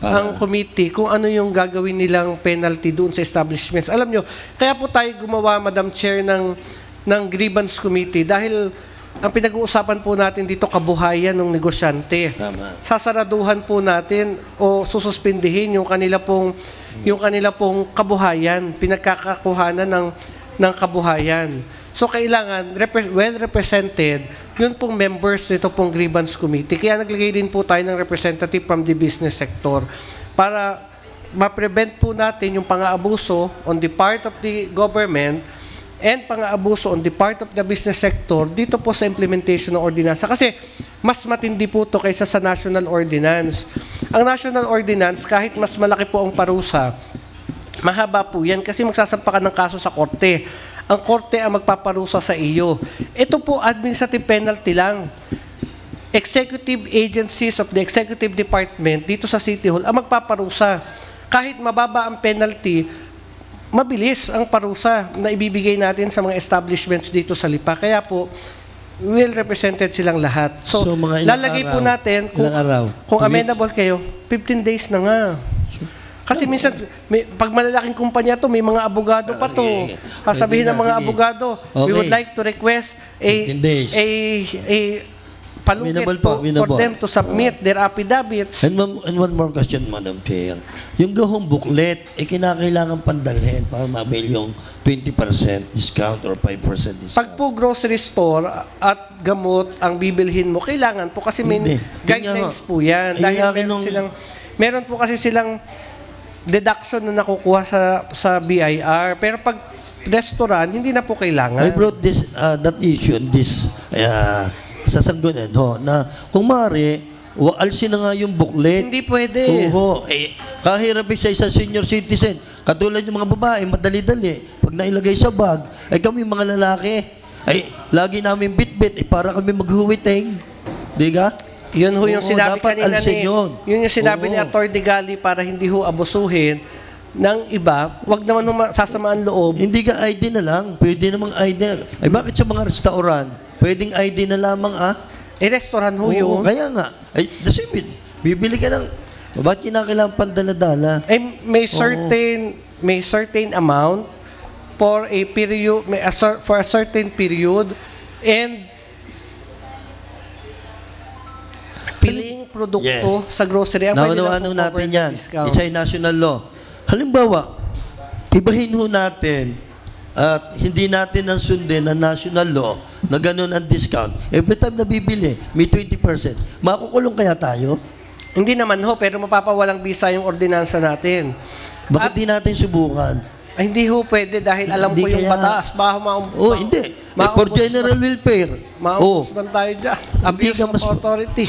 ang committee kung ano yung gagawin nilang penalty doon sa establishments. Alam nyo, kaya po tayo gumawa, Madam Chair, ng grievance committee dahil ang pinag-uusapan po natin dito, kabuhayan ng negosyante. Tama. Sasaraduhan po natin o sususpindihin yung kanila pong kabuhayan, pinagkakakuhanan ng kabuhayan. So, kailangan well represented yun pong members nito pong grievance committee. Kaya naglagay din po tayo ng representative from the business sector para ma-prevent po natin yung pang-aabuso on the part of the government and pang-aabuso on the part of the business sector dito po sa implementation ng ordinansa. Kasi mas matindi po ito kaysa sa national ordinance. Ang national ordinance, kahit mas malaki po ang parusa, mahaba po yan kasi magsasampa ka ng kaso sa korte. Ang korte ang magpaparusa sa iyo. Ito po, administrative penalty lang. Executive agencies of the executive department dito sa City Hall ang magpaparusa. Kahit mababa ang penalty, mabilis ang parusa na ibibigay natin sa mga establishments dito sa Lipa. Kaya po, well represented silang lahat. So mga ilang lalagay araw? po natin, kung amenable kayo, 15 days na nga. Kasi minsan, pag malalaking kumpanya to, may mga abogado pa to. Sabihin ng mga abogado, we would like to request a palugit for them to submit their affidavits. And one more question, Madam Chair. Yung gahong booklet, kinakailangan pandalhin para ma-avail yung 20% discount or 5% discount. Pag po grocery store at gamot ang bibilhin mo, kailangan po kasi may guidelines po yan. Dahil meron po kasi silang deduction na nakukuha sa BIR. Pero pag restaurant, hindi na po kailangan. I brought that issue, sa Sanggunian na kung maaari, alsin na nga yung booklet. Hindi pwede. Kahirap sa isang senior citizen. Katulad yung mga babae, madali-dali. Pag nailagay sa bag, kami mga lalaki, lagi namin bit-bit, para kami maghuwiting. Di ka? Yun ho yung sinabi kanina yun yung sinabi ni Atty. Gali para hindi ho abusuhin ng iba, wag naman sasamaan loob. Hindi ka ID na lang. Pwede namang ID. Bakit sa mga restaurant? Pwedeng ID na lamang, restaurant ho yun. Kaya nga. Bibili ka ng, bakit kinakailangan pandala-dala? May certain amount for a period, for a certain period, and piling produkto sa grocery. Naunawanan natin yan. It's a national law. Halimbawa, ibahin ho natin at hindi natin ang sundin ang national law na ganun ang discount. Every time na bibili, may 20%. Makukulong kaya tayo? Hindi naman ho, pero mapapawalang bisa yung ordinansa natin. Bakit di natin subukan? Hindi ho pwede dahil alam ko yung batas. Hindi. For general welfare. Maubos tayo dyan. Abuse of authority.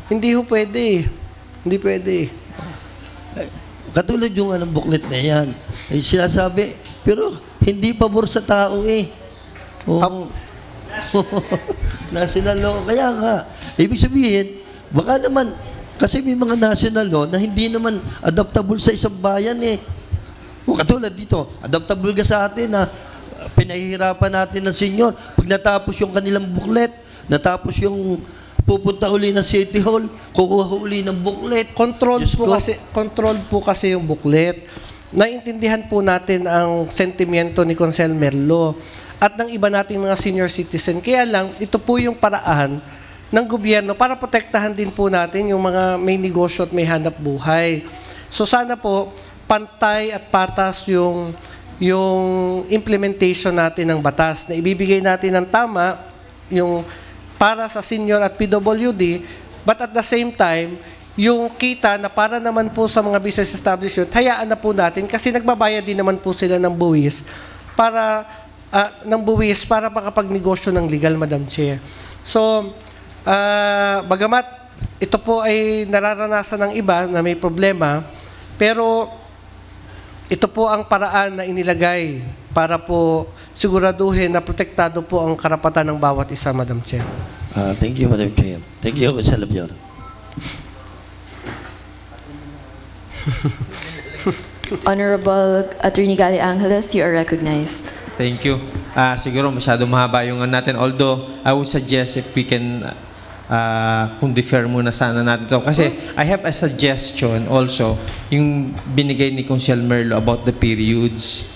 Hindi ho pwede. Hindi pwede. Katulad yung booklet na yan. Sinasabi, pero hindi pabor sa tao National law. Kaya nga. Ibig sabihin, baka naman, kasi may mga national law na hindi naman adaptable sa isang bayan katulad dito, adaptable ka sa atin na pinahihirapan natin ng senior. Pag natapos yung kanilang booklet, natapos yung pupunta uli ng City Hall, kukuha uli ng booklet. Controlled po kasi yung booklet. Naiintindihan po natin ang sentimiento ni Consel Merlo at ng iba nating mga senior citizen. Kaya lang, ito po yung paraan ng gobyerno para protektahan din po natin yung mga may negosyo at may hanap buhay. So sana po, pantay at patas yung implementation natin ng batas na ibibigay natin ng tama yung para sa senior at PWD, but at the same time, yung kita na para naman po sa mga business establishment, hayaan na po natin kasi nagbabayad din naman po sila ng buwis para makapagnegosyo ng legal, Madam Chair. So, bagamat ito po ay nararanasan ng iba na may problema, pero ito po ang paraan na inilagay para po siguraduhin na protektado po ang karapatan ng bawat isa, Madam Chair. Thank you, Madam Chair. Thank you, Consel Abior. Honorable Attorney Gali Angeles, you are recognized. Thank you. Siguro masyado mahaba yung natin. Although, I would suggest if we can kung defer muna sana natin ito. Kasi I have a suggestion also, yung binigay ni Consel Merlo about the periods.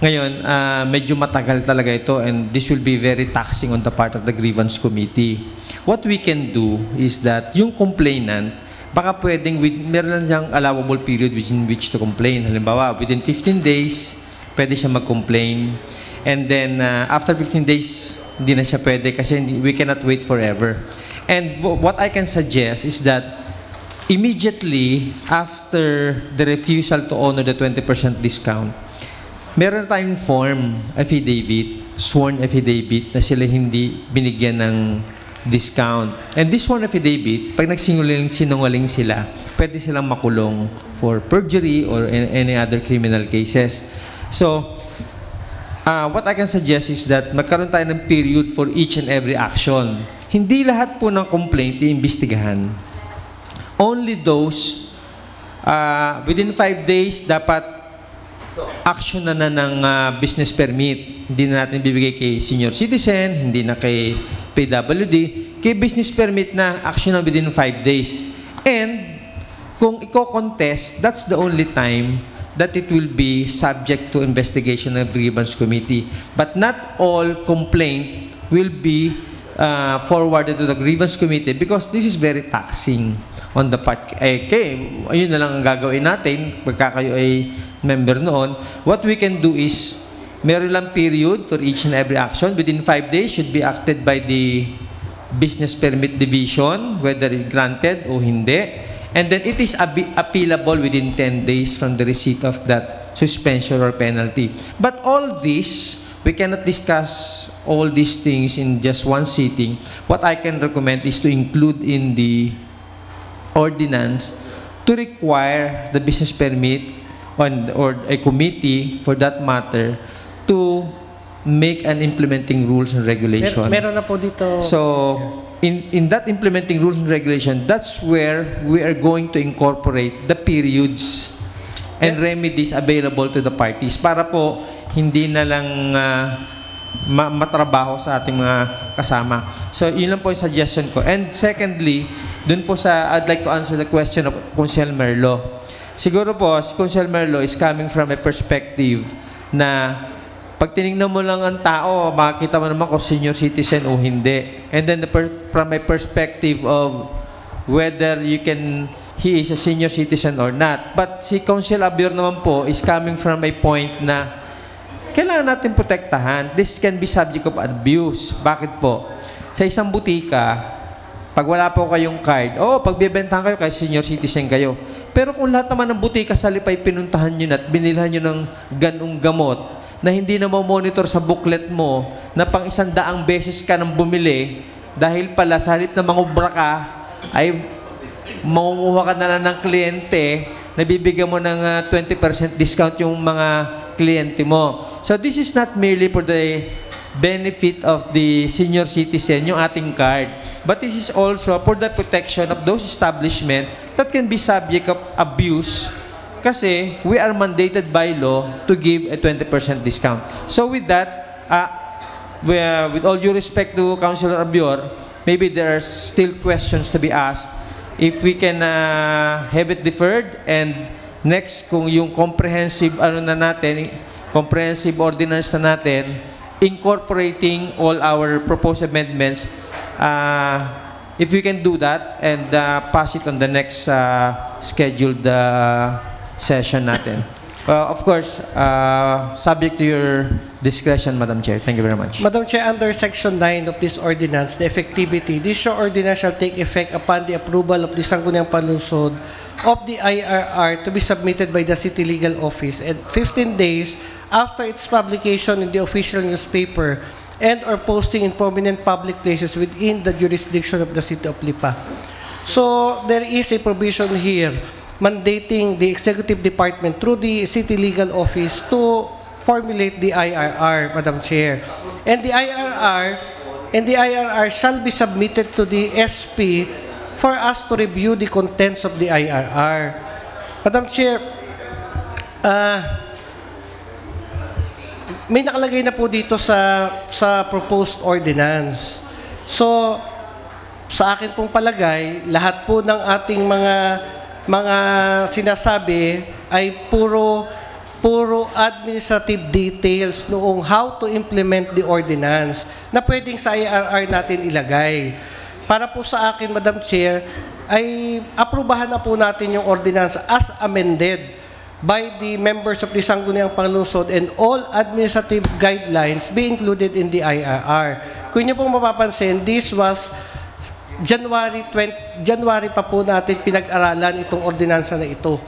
Ngayon, medyo matagal talaga ito and this will be very taxing on the part of the grievance committee. What we can do is that yung complainant, baka pwedeng meron lang siyang allowable period within which to complain. Halimbawa, within 15 days, pwede siya mag-complain. And then, after 15 days, hindi na siya pwede kasi we cannot wait forever. And what I can suggest is that immediately after the refusal to honor the 20% discount, meron tayong form affidavit, sworn affidavit na sila hindi binigyan ng discount. And this sworn affidavit, pag sinungaling sila, pwede silang makulong for perjury or any other criminal cases. So, what I can suggest is that magkaroon tayo ng period for each and every action. Hindi lahat po ng complaint iimbestigahan. Only those within 5 days dapat action na ng business permit. Hindi na natin bibigay kay senior citizen, hindi na kay PWD. Kay business permit na action na within 5 days. And kung i-contest, that's the only time that it will be subject to investigation of grievance committee. But not all complaint will be forwarded to the grievance committee because this is very taxing on the part. Ayun na lang ang gagawin natin pagka kayo ay member noon. What we can do is meron lang period for each and every action. Within 5 days should be acted by the business permit division, whether it's granted o hindi. And then it is appealable within 10 days from the receipt of that suspension or penalty. But all this, we cannot discuss all these things in just one sitting. What I can recommend is to include in the ordinance to require the business permit or a committee, for that matter, to make an implementing rules and regulation. Meron na po dito. So, in that implementing rules and regulation, that's where we are going to incorporate the periods and remedies available to the parties para po hindi na lang matrabaho sa ating mga kasama. So, yun lang po yung suggestion ko. And secondly, dun po I'd like to answer the question of Council Merlo. Siguro po, si Council Merlo is coming from a perspective na pag tinignan mo lang ang tao, makikita mo naman kung senior citizen o hindi. And then from a perspective of whether he is a senior citizen or not. But si Council Abior naman po is coming from a point na kailangan natin protektahan. This can be subject of abuse. Bakit po? Sa isang butika, pag wala po kayong card, pag bibentahan kayo, kay senior citizen kayo. Pero kung lahat naman ng butika sa lipay pinuntahan nyo at binilhan nyo ng ganung gamot na hindi na monitor sa booklet mo na pang 100 beses ka nang bumili dahil pala sa halip na mangubra ka, ay mangunguha ka na lang ng kliyente, nabibigyan mo ng 20% discount yung mga kliyente mo. So this is not merely for the benefit of the senior citizen, yung ating card. But this is also for the protection of those establishments that can be subject of abuse kasi we are mandated by law to give a 20% discount. So with that, with all due respect to Councilor Abior, maybe there are still questions to be asked. If we can have it deferred and next, kung yung comprehensive comprehensive ordinance na natin, incorporating all our proposed amendments, if we can do that and pass it on the next scheduled session natin. Of course, subject to your discretion, Madam Chair. Thank you very much. Madam Chair, under Section 9 of this ordinance, the effectivity, this ordinance shall take effect upon the approval of the Sangguniang Panlungsod of the IRR to be submitted by the City Legal Office and 15 days after its publication in the official newspaper and or posting in prominent public places within the jurisdiction of the City of Lipa. So, there is a provision here mandating the Executive Department through the City Legal Office to formulate the IRR, Madam Chair. And the IRR shall be submitted to the SP for us to review the contents of the IRR. Madam Chair, may nakalagay na po dito sa proposed ordinance. So, sa akin pong palagay, lahat po ng ating mga sinasabi ay puro administrative details noong how to implement the ordinance na pwedeng sa IRR natin ilagay. Para po sa akin, Madam Chair, ay aprubahan na po natin yung ordinance as amended by the members of the Sangguniang Panlungsod and all administrative guidelines be included in the IRR. Kung niyo pong mapapansin, this was January pa po natin pinag-aralan itong ordinansa na ito.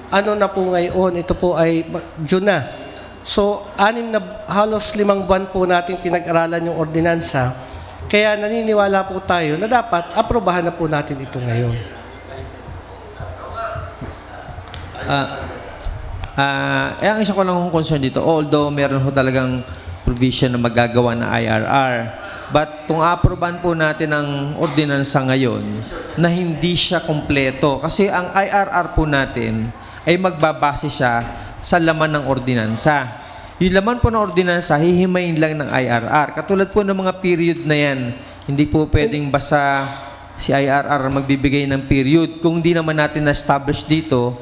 Ano na po ngayon? Ito po ay June na. So, halos 5 buwan po natin pinag-aralan yung ordinansa. Kaya naniniwala po tayo na dapat aprobahan na po natin ito ngayon. Ang isa ko lang kong concern dito, although meron ho talagang provision na magagawa na IRR, but kung aprobahan po natin ang ordinansa ngayon na hindi siya kompleto, kasi ang IRR po natin ay magbabase siya sa laman ng ordinansa. Yung laman po ng ordinansa, hihimayin lang ng IRR. Katulad po ng mga period na yan, hindi po pwedeng basta si IRR magbibigay ng period. Kung hindi naman natin na-establish dito,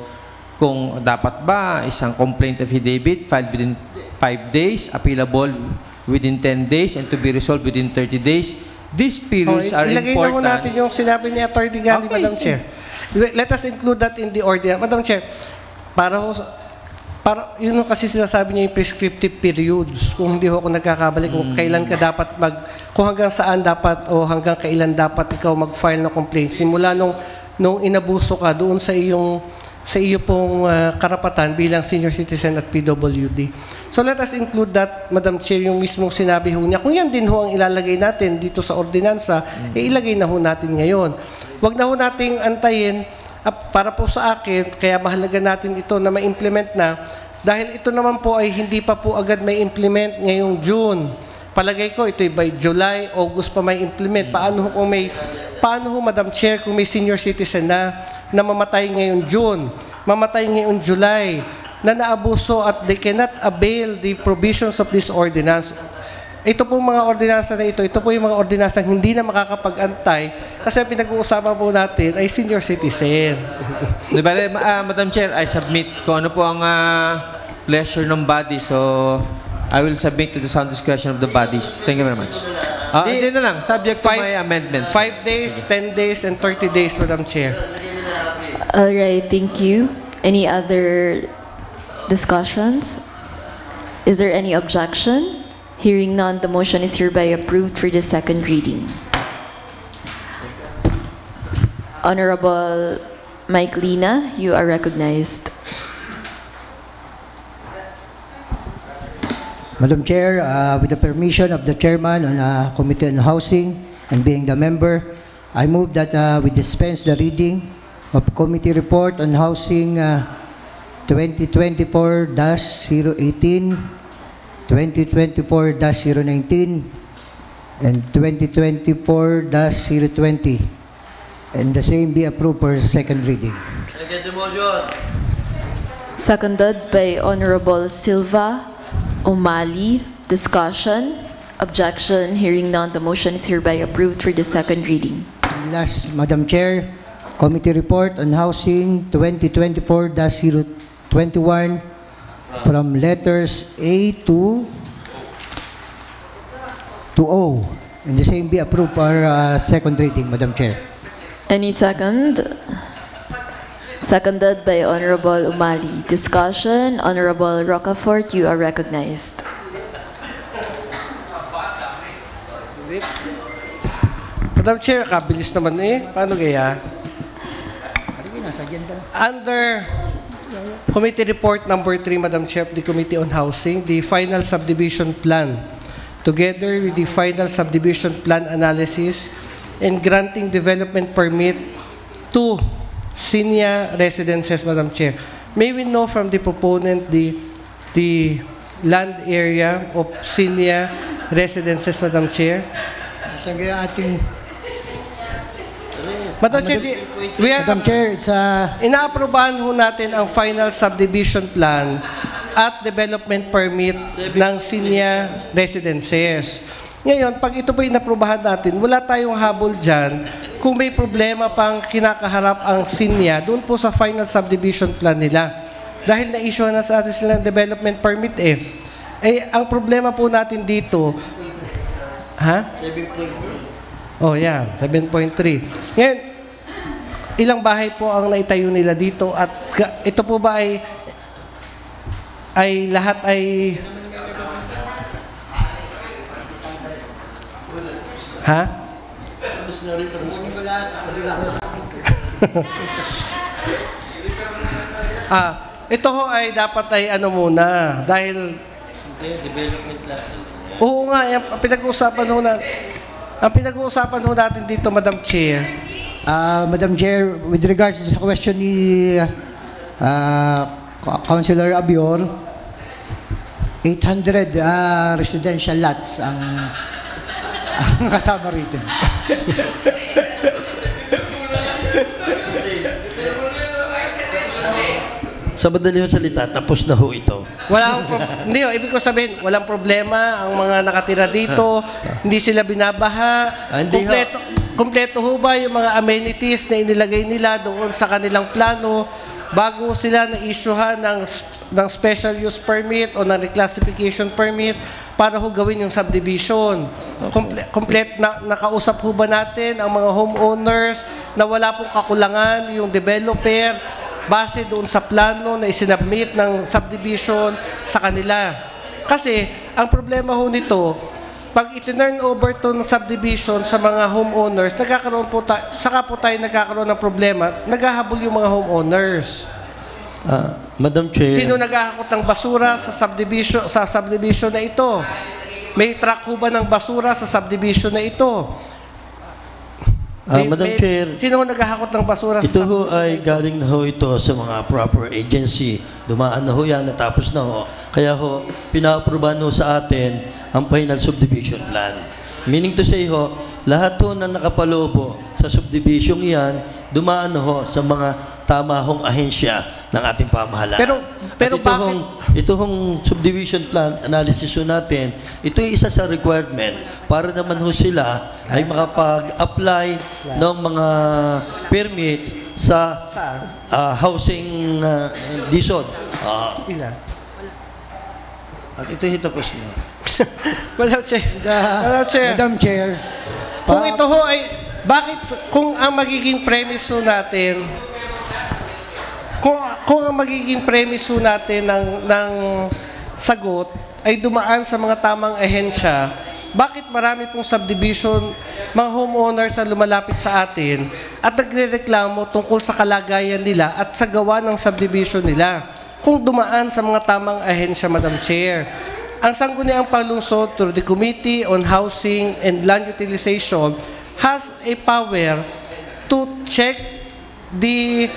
kung dapat ba isang complaint affidavit filed within 5 days, appealable within 10 days, and to be resolved within 30 days. These periods are ilagay important. Ilagay na natin yung sinabi ni Atty. Gali, Okay, Madam Chair. Let us include that in the ordinance. Madam Chair, yun kasi sinasabi niya yung prescriptive periods. Kung hindi ako nagkakamali, kung kailan ka dapat kung hanggang saan dapat o hanggang kailan dapat ikaw mag-file ng complaint. Simula nung inabuso ka doon sa iyo pong karapatan bilang senior citizen at PWD. So let us include that, Madam Chair, yung mismong sinabi ho niya. Kung yan din ho ang ilalagay natin dito sa ordinansa, ilagay na ho natin ngayon. Huwag na ho nating antayin. Para po sa akin, kaya mahalaga natin ito na ma-implement na, dahil ito naman po ay hindi pa po agad may implement ngayong June. Palagay ko, ito ay by July, August pa may implement. Paano ho, Madam Chair, kung may senior citizen na mamatay ngayong June, mamatay ngayong July, na naabuso at they cannot avail the provisions of this ordinance. Ito po mga ordinansa na ito po yung mga ordinansa hindi na makakapag-antay kasi pinag-uusapan po natin ay senior citizen. Madam Chair, I submit kung ano po ang pleasure ng body. So, I will submit to the sound discretion of the bodies. Thank you very much. Hindi na lang, subject to my amendments. 5 days, 10 days, and 30 days, Madam Chair. All right, thank you. Any other discussions? Is there any objection? Hearing none, the motion is hereby approved for the second reading. Honorable Mike Lina, you are recognized. Madam Chair, with the permission of the Chairman on Committee on Housing and being the member, I move that we dispense the reading of Committee Report on Housing 2024-018, 2024-019, and 2024-020, and the same be approved for second reading. Seconded by Honorable Silva Umali. Discussion? Objection? Hearing none, the motion is hereby approved for the second reading. And last, Madam Chair, Committee Report on Housing 2024-021, from letters A to O, and the same be approved for second reading, Madam Chair. Any second? Seconded by Honorable Umali. Discussion? Honorable Rocafort, you are recognized. Madam Chair, kabilis naman Paano kaya? Under Committee Report number 3, Madam Chair, the Committee on Housing, the final subdivision plan, together with the final subdivision plan analysis and granting development permit to senior residences, Madam Chair. May we know from the proponent the land area of senior residences, Madam Chair? Madam Chair, Madam Chair, it's inaaprobahan ho natin ang final subdivision plan at development permit ng senior residences. Ngayon, pag ito po inaprobahan natin, wala tayong habol dyan. Kung may problema pang kinakaharap ang senior, doon po sa final subdivision plan nila. Dahil na-issue na sa atin silang development permit ang problema po natin dito, 7.3. Oh, yan, 7.3. Ngayon, ilang bahay po ang naitayo nila dito at ito po ba ay lahat ay ito ho ay dapat ay muna dahil Development lang. Oo nga, ang pinag-uusapan ho natin dito, Madam Chair. Madam Chair, with regards sa question ni Councilor Abior, 800 residential lots ang kasama rito. Sa madaling salita, tapos na ho ito. Hindi, ibig ko sabihin, walang problema ang mga nakatira dito, hindi sila binabaha, Hindi kompleto ho ba yung mga amenities na inilagay nila doon sa kanilang plano bago sila na-issuehan ng special use permit o ng reclassification permit para ho gawin yung subdivision. Nakausap ho ba natin ang mga homeowners na wala pong kakulangan, yung developer, base doon sa plano na isinabmit ng subdivision sa kanila. Kasi, ang problema ho nito, pag itinurn over to ng subdivision sa mga homeowners, saka po tayo nagkakaroon ng problema, naghahabol yung mga homeowners. Madam Chair. Sino naghahakot ng basura sa subdivision na ito? May truck ho ba ng basura sa subdivision na ito? Madam Chair, sino naghahakot ng basura ito ho ay galing na ho ito sa mga proper agency. Dumaan na ho yan, natapos na ho. Kaya ho, pina-aprobahan ho sa atin ang final subdivision plan. Meaning to say ho, lahat ho na nakapaloob sa subdivision yan, dumaan na ho sa mga tama hong ahensya ng ating pamahalaan. Pero bakit? Ito hong subdivision plan analysis ho natin, ito ay isa sa requirement para naman ho sila ay makapag-apply ng mga permit sa housing DSOD. At ito tapos na. Madam Chair. Kung ito ho ay, bakit, kung ang magiging premise ho natin, kung ang magiging premise ho natin ng sagot ay dumaan sa mga tamang ahensya, bakit marami pong subdivision, mga homeowners na lumalapit sa atin at nagrereklamo tungkol sa kalagayan nila at sa gawa ng subdivision nila kung dumaan sa mga tamang ahensya, Madam Chair? Ang Sangguniang Panlungsod through the Committee on Housing and Land Utilization has a power to check the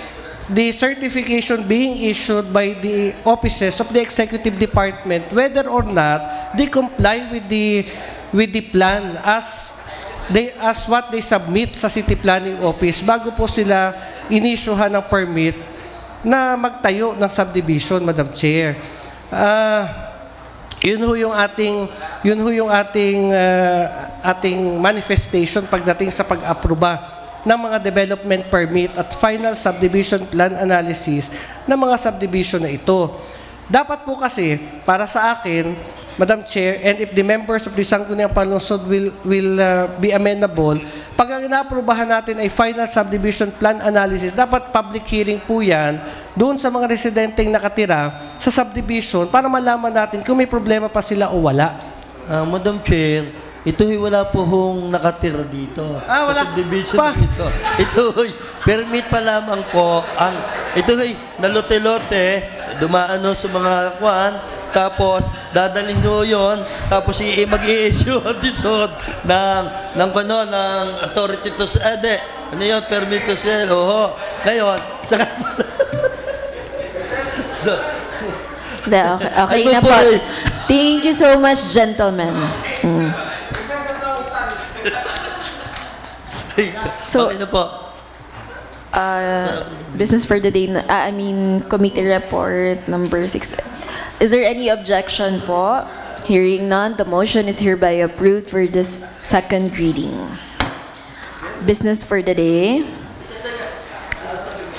certification being issued by the offices of the executive department whether or not they comply with the plan as what they submit sa city planning office bago po sila inissuehan ng permit na magtayo ng subdivision, Madam Chair. Yun ho yung ating manifestation pagdating sa pag-aproba ng mga development permit at final subdivision plan analysis ng mga subdivision na ito. Dapat po kasi, para sa akin, Madam Chair, and if the members of the Sangguniang Panlungsod will be amenable, pag ang inaaprubahan natin ay final subdivision plan analysis, dapat public hearing po yan doon sa mga residenteng nakatira sa subdivision para malaman natin kung may problema pa sila o wala. Madam Chair, ito wala po hong nakatira dito. Wala subdivision pa. dito. Ito permit pa lamang po. Ito nalote-lote, dumaan sa mga kwan, tapos dadalhin nyo yun, tapos mag-i-issue ang disod ng authority to permit to sell. Ngayon, saka okay na po. Thank you so much, gentlemen. So, okay na po. Business for the day, committee report number 6. Is there any objection po? Hearing none, the motion is hereby approved for this second reading. Business for the day.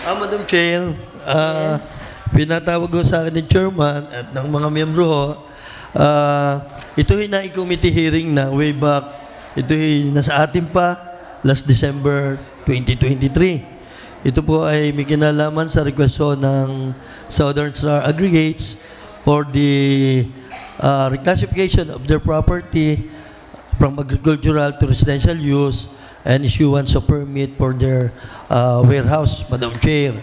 Madam Chair, pinatawag ko sa akin ng chairman at ng mga miyembro ho, ito na-committee hearing na way back, ito nasa atin pa, last December 2023. Ito po ay may kinalaman sa request ng Southern Star Aggregates for the reclassification of their property from agricultural to residential use and issuance of permit for their warehouse, Madam Chair.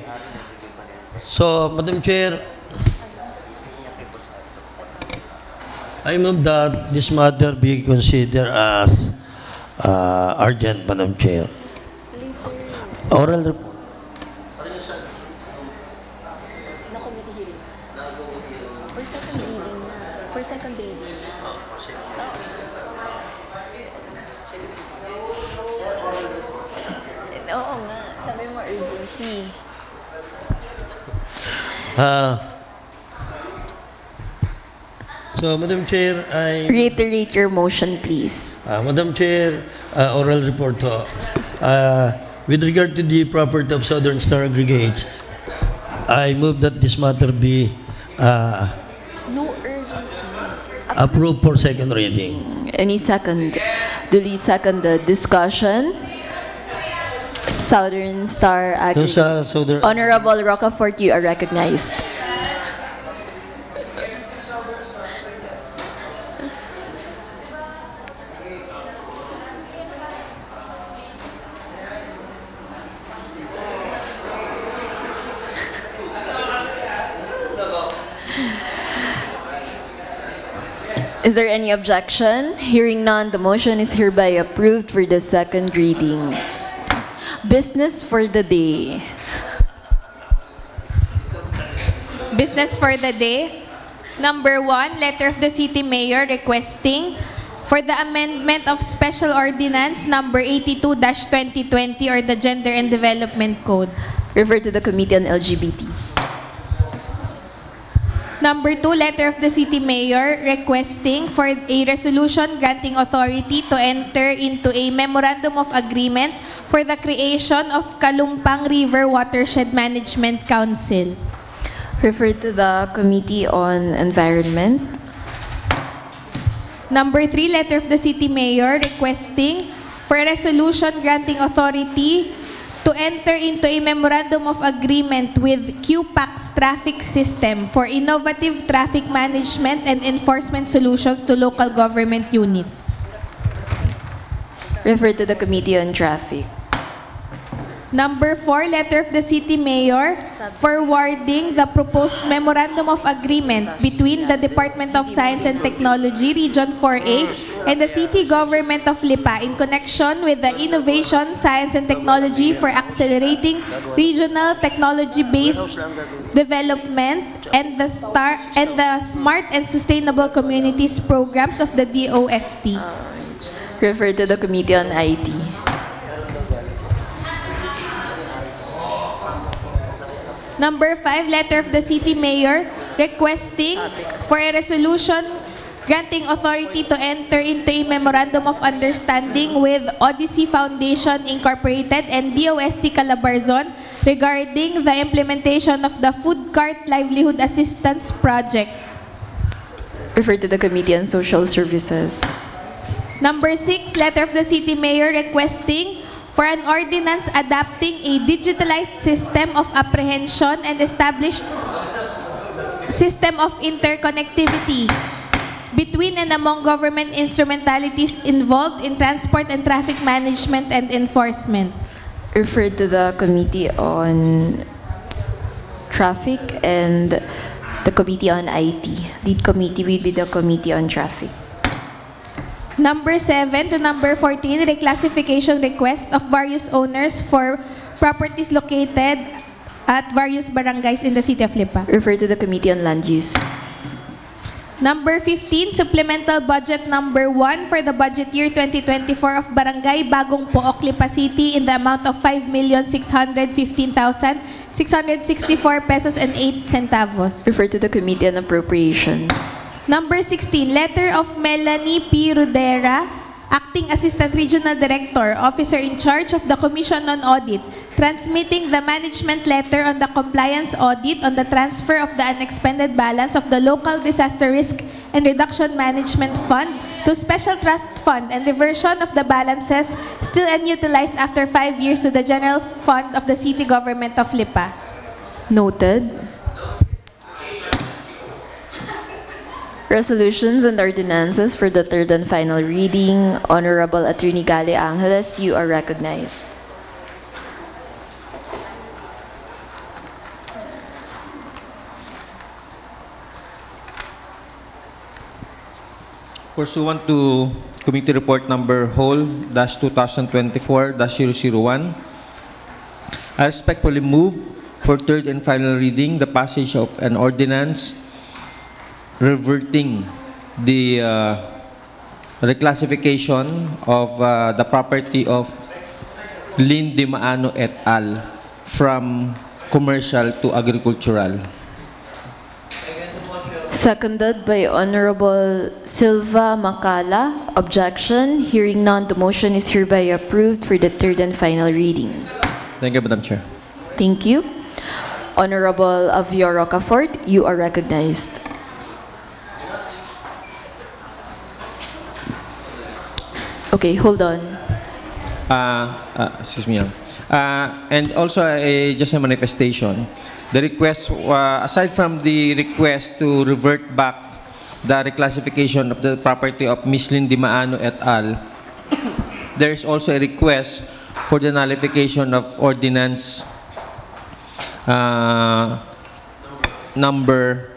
So, Madam Chair, I move that this matter be considered as urgent, Madam Chair. Oral report. For second reading. Oo nga, sabi mo urgency. So, Madam Chair, Reiterate your motion, please. Madam Chair, oral report to. With regard to the property of Southern Star Aggregates, I move that this matter be No urgency. approved for second reading. Any second? Duly seconded. Discussion? Southern Star Yung Aggregate. sa Southern... Honorable Rocafort, you are recognized. Is there any objection? Hearing none, the motion is hereby approved for the second reading. Business for the day. Business for the day. Number 1, letter of the City Mayor requesting for the amendment of Special Ordinance number 82-2020 or the Gender and Development Code. Refer to the Committee on LGBT. Number 2, letter of the City Mayor requesting for a resolution granting authority to enter into a memorandum of agreement for the creation of Kalumpang River Watershed Management Council. Refer to the Committee on Environment. Number 3, letter of the City Mayor requesting for a resolution granting authority to enter into a memorandum of agreement with QPAX Traffic System for innovative traffic management and enforcement solutions to local government units. Refer to the Committee on Traffic. Number 4, letter of the City Mayor forwarding the proposed memorandum of agreement between the Department of Science and Technology, Region 4A, and the City Government of Lipa in connection with the innovation, science, and technology for accelerating regional technology-based development and the Smart and Sustainable Communities programs of the DOST. Refer to the Committee on IT. Number 5, letter of the City Mayor requesting for a resolution granting authority to enter into a memorandum of understanding with Odyssey Foundation Incorporated and DOST Calabarzon regarding the implementation of the Food Cart Livelihood Assistance Project. Refer to the Committee on Social Services. Number 6, letter of the City Mayor requesting for an ordinance adopting a digitalized system of apprehension and established system of interconnectivity between and among government instrumentalities involved in transport and traffic management and enforcement. Refer to the Committee on Traffic and the Committee on IT. Lead committee will be the Committee on Traffic. Number 7 to number 14, reclassification request of various owners for properties located at various barangays in the City of Lipa. Refer to the Committee on Land Use. Number 15, supplemental budget number 1 for the budget year 2024 of Barangay Bagong Pook, Lipa City in the amount of 5,615,664 pesos and 8 centavos. Refer to the Committee on Appropriations. Number 16, letter of Melanie P. Rudera, Acting Assistant Regional Director, Officer in Charge of the Commission on Audit, transmitting the management letter on the compliance audit on the transfer of the unexpended balance of the Local Disaster Risk and Reduction Management Fund to Special Trust Fund and reversion of the balances still unutilized after 5 years to the General Fund of the City Government of Lipa. Noted. Resolutions and ordinances for the third and final reading. Honorable Attorney Gale Angeles, you are recognized. Pursuant to Committee Report Number Whole -2024-001, I respectfully move for third and final reading the passage of an ordinance reverting the reclassification of the property of Lynn Di Maano et al. From commercial to agricultural. Seconded by Honorable Silva Macala. Objection. Hearing none, the motion is hereby approved for the third and final reading. Thank you, Madam Chair. Thank you. Honorable Avior Rocafort, you are recognized. Okay, hold on. Excuse me. And also just a manifestation. The request, aside from the request to revert back the reclassification of the property of Ms. Lynn Di Maano et al., there is also a request for the nullification of ordinance number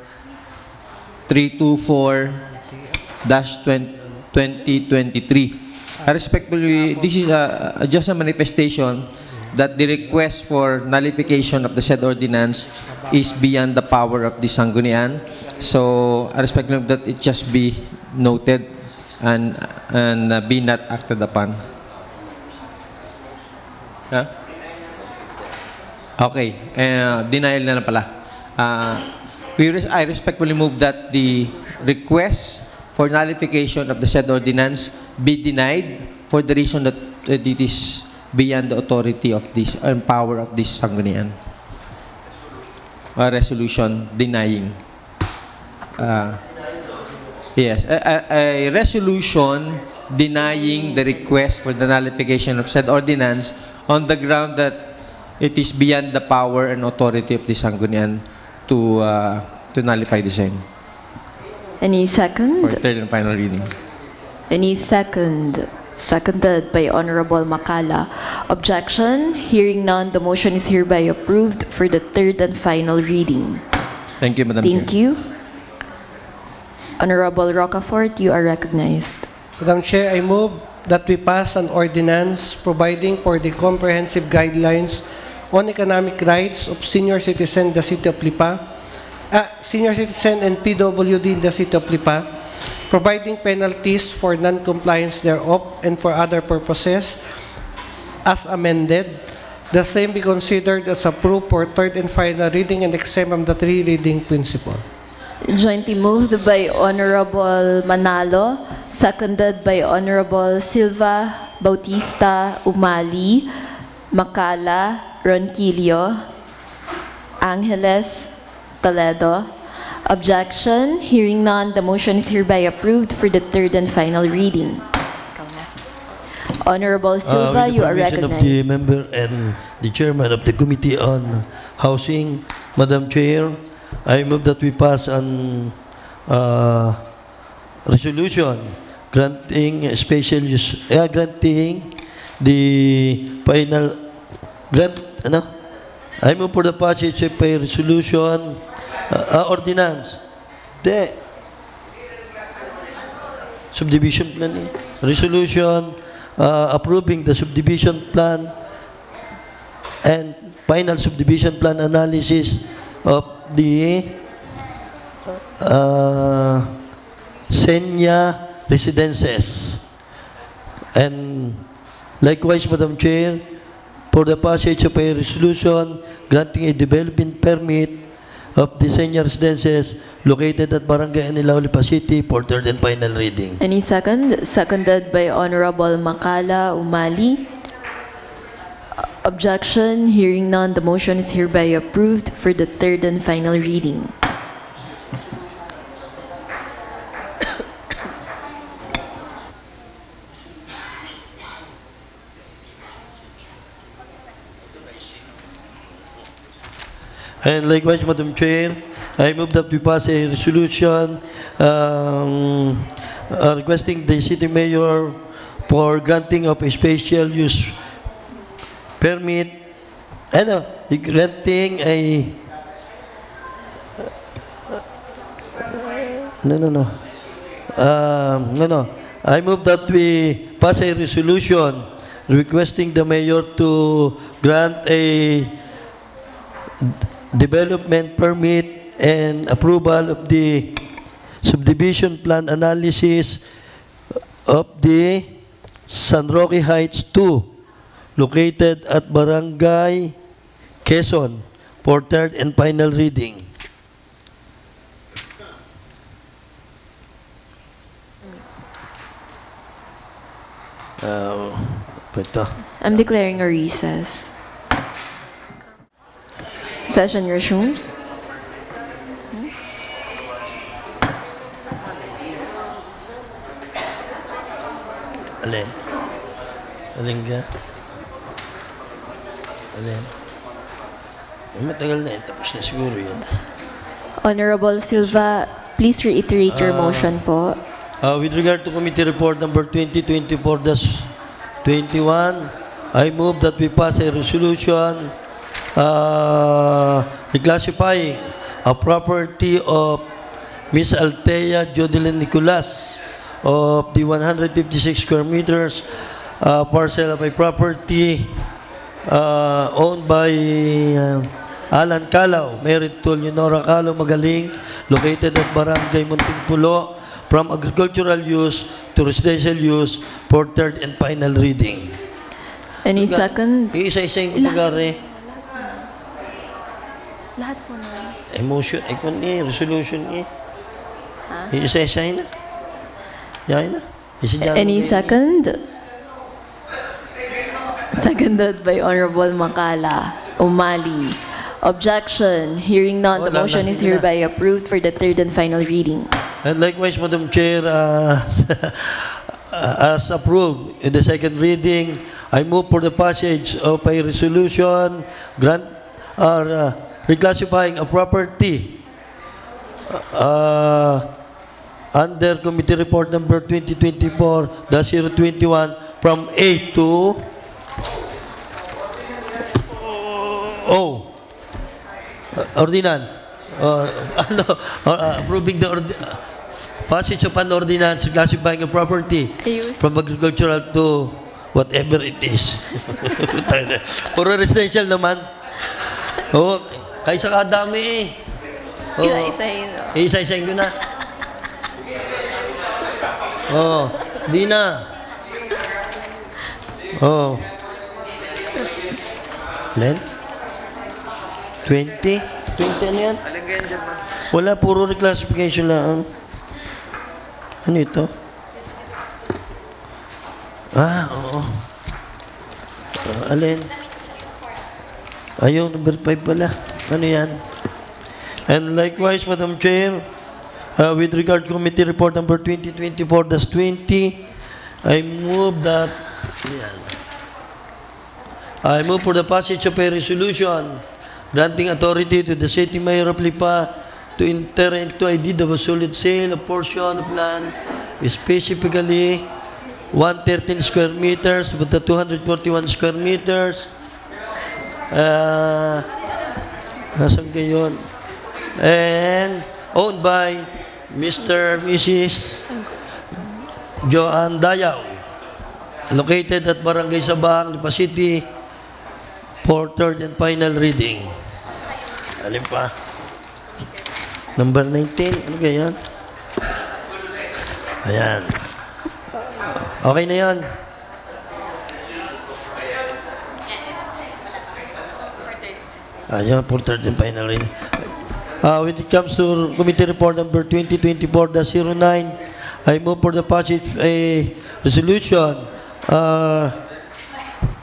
324-2023. I respectfully, this is just a manifestation that the request for nullification of the said ordinance is beyond the power of the Sanggunian. So I respectfully that it just be noted and be not acted upon. Huh? Okay, denial na lang pala. I respectfully move that the request for nullification of the said ordinance be denied for the reason that it is beyond the authority of this and power of this Sanggunian. A resolution denying. Yes, a resolution denying the request for the nullification of said ordinance on the ground that it is beyond the power and authority of the Sanggunian to nullify the same. Any second? For third and final reading. Any second? Seconded by Honorable Macala. Objection? Hearing none, the motion is hereby approved for the third and final reading. Thank you, Madam Thank Chair. you. Honorable Rocafort, you are recognized. Madam Chair, I move that we pass an ordinance providing for the comprehensive guidelines on economic rights of senior citizen in the City of Lipa, senior citizen and PWD in the City of Lipa, providing penalties for non-compliance thereof and for other purposes as amended. The same be considered as approved for third and final reading and exempt from the three reading principle. Jointly moved by Honorable Manalo, seconded by Honorable Silva, Bautista, Umali, Macala, Ronquillo, Angeles, Toledo. Objection? Hearing none, the motion is hereby approved for the third and final reading. Honorable Silva, you are With the permission recognized. of the member and the chairman of the Committee on Housing, Madam Chair, I move that we pass an resolution granting special use, granting the final grant, I move for the passage of a resolution, ordinance, the subdivision plan, resolution approving the subdivision plan and final subdivision plan analysis of the Senya residences. And likewise, Madam Chair, for the passage of a resolution granting a development permit of the senior residences located at Barangay Anilao, Lipa City for third and final reading. Any second? Seconded by Honorable Macala, Umali. Objection? Hearing none, the motion is hereby approved for the third and final reading. And likewise, Madam Chair, I move that we pass a resolution requesting the city mayor for granting of a special use permit, granting a I move that we pass a resolution requesting the mayor to grant a development permit and approval of the subdivision plan analysis of the San Roque Heights 2, located at Barangay Quezon, for third and final reading. Ito. I'm declaring a recess. Session resumes. Alin? Alin ka? Alin? Matagal na yan. Tapos na siguro yan. Honorable Silva, please reiterate your motion po. With regard to committee report number 2024-21, I move that we pass a resolution reclassifying a property of Ms. Althea Jodelyn Nicolas of the 156 square meters parcel of a property owned by Alan Calao, married to Leonora Calao Magaling, located at Barangay Muntingpulo, from agricultural use to residential use for third and final reading. Any second? Isa-isa yung kumagari. Lahat po na. Emotion, resolution Isa-isa na. Yan na. Any second? Seconded by Honorable Makala. Umali. Objection. Hearing none, the motion is hereby approved for the third and final reading. And likewise, Madam Chair, as approved in the second reading, I move for the passage of a resolution reclassifying a property under Committee Report number 2024-021 from A to O. Ordinance. Approving the passage of an ordinance classifying a property from agricultural to whatever it is. Puro residential naman. Oh, kaysa kadami Oh. Isa-isahin. Isa-isahin ko na. Oh, di na. Oh. Len? 20? 20 ano yan? Wala, puro reclassification lang. Ano ito? Oo. Alin? Ayaw, number 5 pala. Ano yan? And likewise, Madam Chair, with regard to Committee Report number 2024-20, I move that, I move for the passage of a resolution granting authority to the City Mayor of Lipa to enter into a deed of a solid sale of portion of land, specifically 113 square meters with the 241 square meters. Nasaan kayo? And owned by Mr. Mrs. Joan Dayaw, located at Barangay Sabang, Lipa City, for third and final reading. Alin pa? Number 19. Ano kaya yan? Ayan. Okay na yan. Ayan, for third and final reading. When it comes to Committee Report number 2024-09, I move for the passage a resolution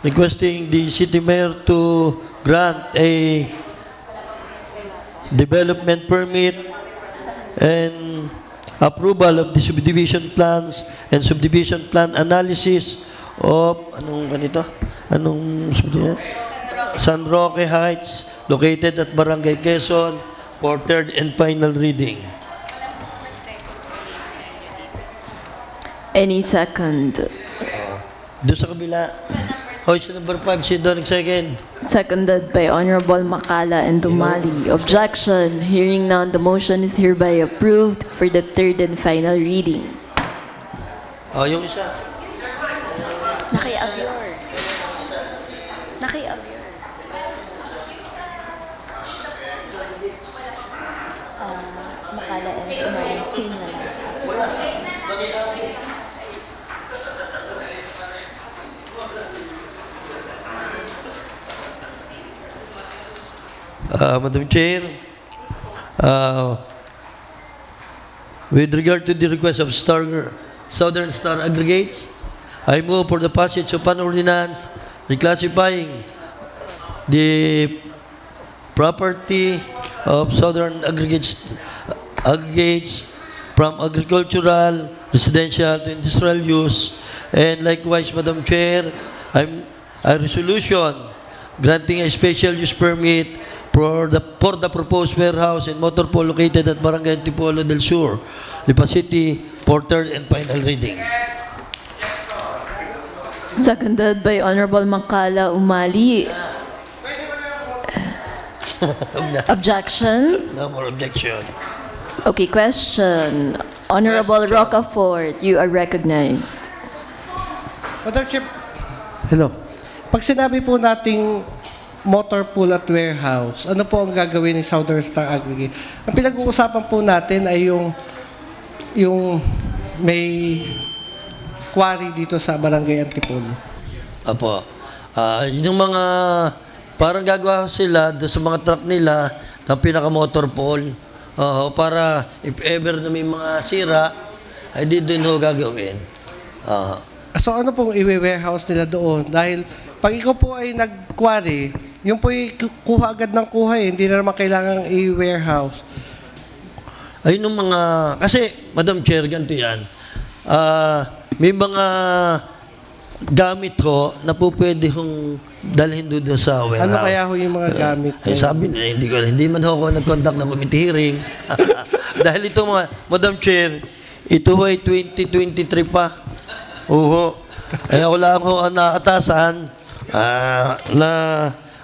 requesting the City Mayor to grant a development permit and approval of the subdivision plans and subdivision plan analysis of San Roque Heights, located at Barangay Quezon, for third and final reading. Any second? Doon sa kabila. Sa number 5, si Don second. Seconded by Honorable Makala and Dumali. Objection. Hearing none, the motion is hereby approved for the third and final reading. Oh, yung isa. Naki-avyur. Naki-avyur. Makala and team na lang. Madam Chair, with regard to the request of Southern Star Aggregates, I move for the passage of an ordinance reclassifying the property of Southern Aggregates from agricultural, residential to industrial use, and likewise, Madam Chair, a resolution granting a special use permit for the proposed warehouse and motor pool located at Barangay Antipolo del Sur, Lipa City, for third and final reading. Seconded by Honorable Makala Umali. Objection? No more objection. Okay, question. Honorable Rocafort, you are recognized. Madam Chair, hello. Pag sinabi po nating motor pool at warehouse, ano po ang gagawin ni Southern Star Aggregate? Ang pinag-uusapan po natin ay yung may quarry dito sa Barangay Antipolo. Apo. Yung mga, parang gagawa sila doon sa mga truck nila ng pinaka-motor pool. Para if ever na may mga sira, ay di doon ho gagawin. So ano pong i-warehouse nila doon? Dahil pag ikaw po ay nag-quarry, yung po kuha agad ng kuha hindi na naman kailangang i-warehouse. Ayun yung mga, kasi Madam Chair, ganito yan. May mga gamit ko na po pwede kong dalhin doon sa warehouse. Ano kaya ho yung mga gamit? Sabi na, hindi man ako nag-contact ng committee hearing. Dahil ito mga, Madam Chair, ito ho ay 2023 pa. Oo. Ay ako lang ho ang naatasan na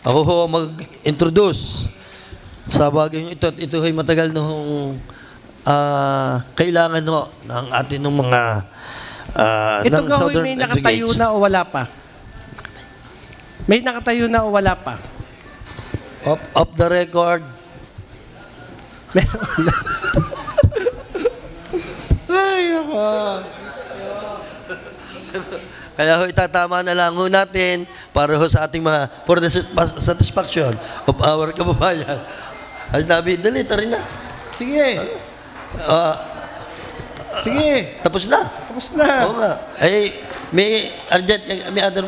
ako ho mag-introduce sa bagay ito. At ito ay matagal na hong kailangan ho ng atin ng mga ito gawin may nakatayo na o wala pa? May nakatayo na o wala pa? Off the record. Ay, ako. Kaya ho, itatama na lang ho natin para ho sa ating mga, for the satisfaction of our kababayan. Ay, nabi, dali, rin na. Sige. Sige. Tapos na. Tapos na. Oo nga. Ay, may urgent, may other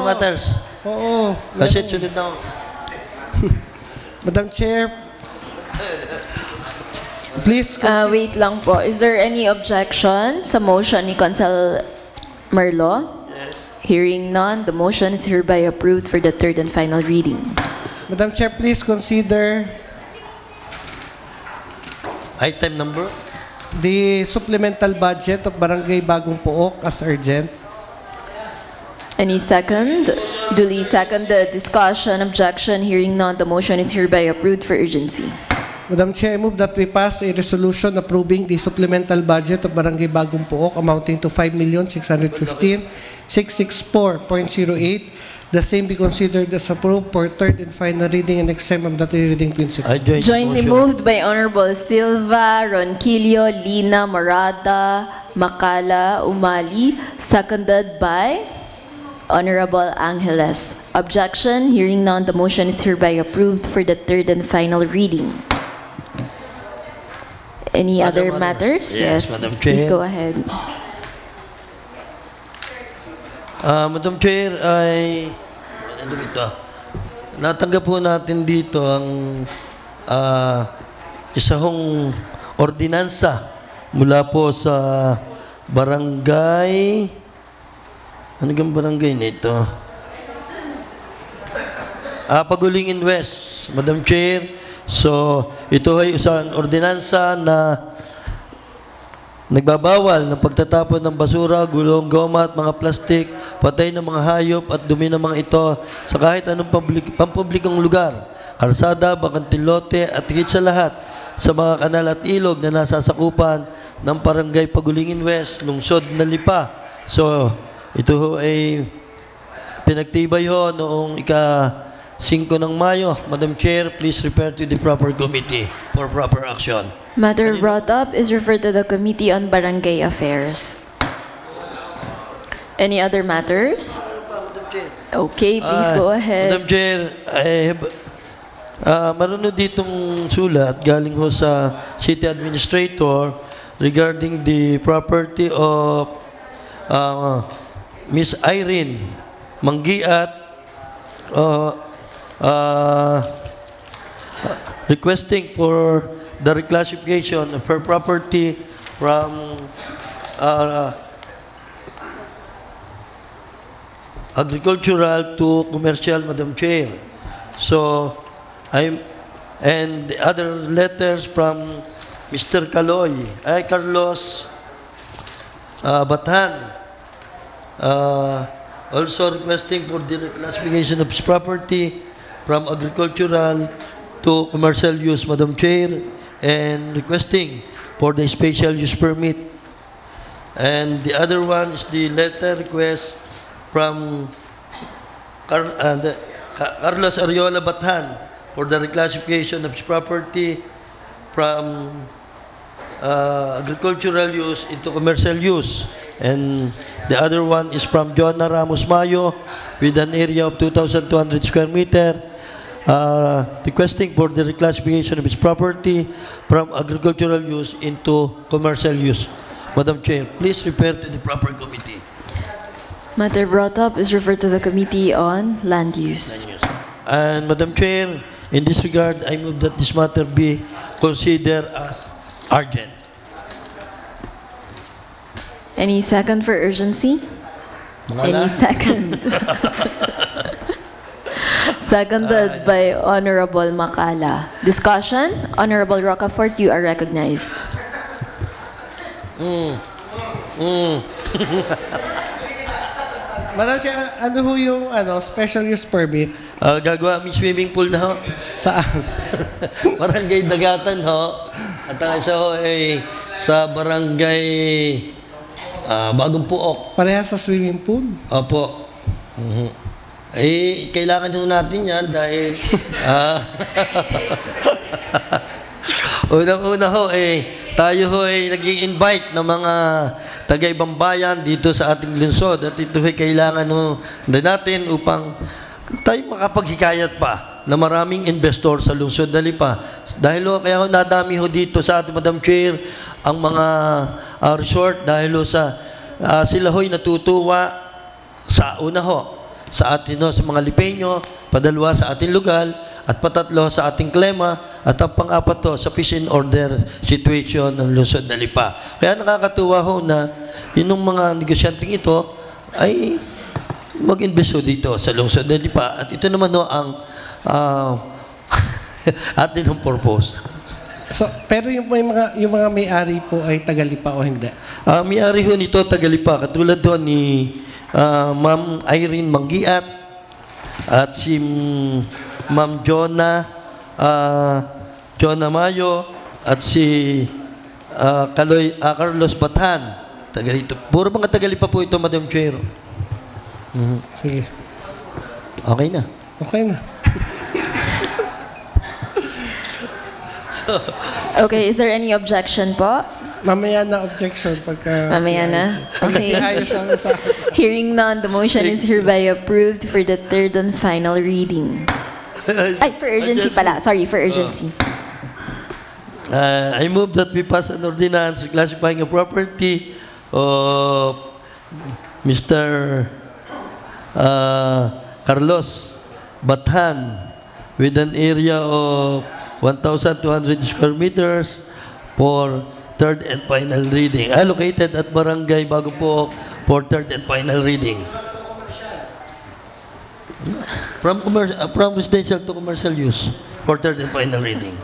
matters. Oo. Kasi sunod na ako. Madam Chair, please. Wait lang po. Is there any objection sa motion ni Consel Merlo? Yes. Hearing none, the motion is hereby approved for the third and final reading. Madam Chair, please consider Item number? the supplemental budget of Barangay Bagong Pook as urgent. Any second? Duly seconded. Discussion, objection, hearing none, the motion is hereby approved for urgency. Madam Chair, I move that we pass a resolution approving the supplemental budget of Barangay Bagong Pook amounting to 5,615,664.08. The same be considered as approved for third and final reading and exempt from the reading principle. I join the Jointly motion. moved by Honorable Silva, Ronquillo, Lina, Morada, Makala, Umali, seconded by Honorable Angeles. Objection, hearing none, the motion is hereby approved for the third and final reading. Any other matters? Yes, Madam Chair. Please go ahead. Madam Chair, ay ano ito? Natanggap po natin dito ang isang ordinansa mula po sa barangay. Ano gang barangay nito? Pagulingin West, Madam Chair. So, ito ay isang ordinansa na nagbabawal ng pagtatapon ng basura, gulong, goma at mga plastik, patay ng mga hayop at dumi ng mga ito sa kahit anong pampublikong lugar, kalsada, bakanting lote at higit sa lahat sa mga kanal at ilog na nasasakupan ng Barangay Pagulingin West, lungsod ng Lipa. So, ito ho ay pinagtibay ho noong ika-5 ng Mayo. Madam Chair, please refer to the proper committee for proper action. Matter brought up is referred to the Committee on Barangay Affairs. Any other matters? Okay, please go ahead. Madam Chair, I have marunong ditong sulat galing ho sa City Administrator regarding the property of Miss Irene Manggiat requesting for the reclassification of her property from agricultural to commercial, Madam Chair. So, and the other letters from Mr. Carlos Batan, also requesting for the reclassification of his property from agricultural to commercial use, Madam Chair, and requesting for the special use permit. And the other one is the letter request from Carlos Ariola Batan for the reclassification of his property from agricultural use into commercial use. And the other one is from Jonah Ramos Mayo with an area of 2,200 square meter, requesting for the reclassification of his property from agricultural use into commercial use. Madam Chair, please refer to the proper committee. Matter brought up is referred to the Committee on Land Use. And Madam Chair, in this regard, I move that this matter be considered as urgent. Any second for urgency? Any second? Seconded by Honorable Makala. Discussion? Honorable Rocafort, you are recognized. Madam Chair, ano ho yung special use permit? Gagawa may swimming pool na ho. Saan? Barangay Dagatan ho. At ang isa ho ay sa Barangay Bagong Puok. Parehas sa swimming pool? Opo. Eh, kailangan ho natin yan dahil unang-una ho tayo ho ay nag-i-invite ng mga taga-ibang bayan dito sa ating lungsod at ito ay kailangan ho natin upang tayo makapaghikayat pa na maraming investor sa lungsod na Lipa. Dahil ho, kaya ho nadami ho dito sa ating Madam Chair ang mga resort dahil ho sa sila ho'y natutuwa sa una ho sa atin ho, sa mga Lipeño, padalwa sa ating lugar at patatlo sa ating klema at ang pang-apat ho sa peace and order situation ng lungsod na Lipa. Kaya nakakatuwa ho na yung mga negosyanteng ito ay mag-invest ho dito sa lungsod na Lipa at ito naman ho ang atin ang purpose. So, pero yung mga may-ari po ay Tagalipa o hindi? May-ari ho nito Tagalipa, katulad ho ni Ma'am Irene Manggiat at si Ma'am Jonah Mayo at si Carlos Batan. Tagalito. Puro mga Tagalipa po ito, Madam Chair. Sige. Okay na. Okay na. Okay, is there any objection po? Mamaya na objection pagka... Mamaya na? Okay. Hearing none, the motion is hereby approved for the third and final reading. Ay, for urgency pala. Sorry, for urgency. I move that we pass an ordinance reclassifying a property of Mr. Carlos Batan with an area of 1,200 square meters for third and final reading. Allocated at Barangay Bagong Puok for third and final reading. From residential to commercial use for third and final reading.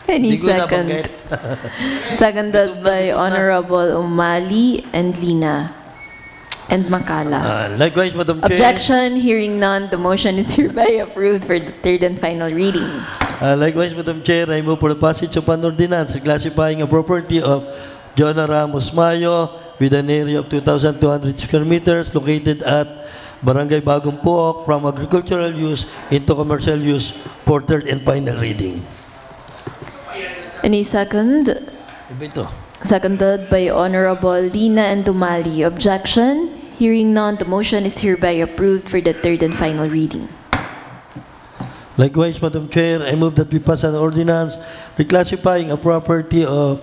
Any second? Seconded by Honorable Umali and Lina and Makala. Likewise, Madam Chair. Objection, hearing none, the motion is hereby approved for the third and final reading. Likewise, Madam Chair, I move for the passage of an ordinance classifying a property of Jonah Ramos Mayo with an area of 2,200 square meters located at Barangay Bagong Puok from agricultural use into commercial use for third and final reading. Any second? Iba ito. Seconded by Honorable Lina and Dumali. Objection? Hearing none, the motion is hereby approved for the third and final reading. Likewise, Madam Chair, I move that we pass an ordinance reclassifying a property of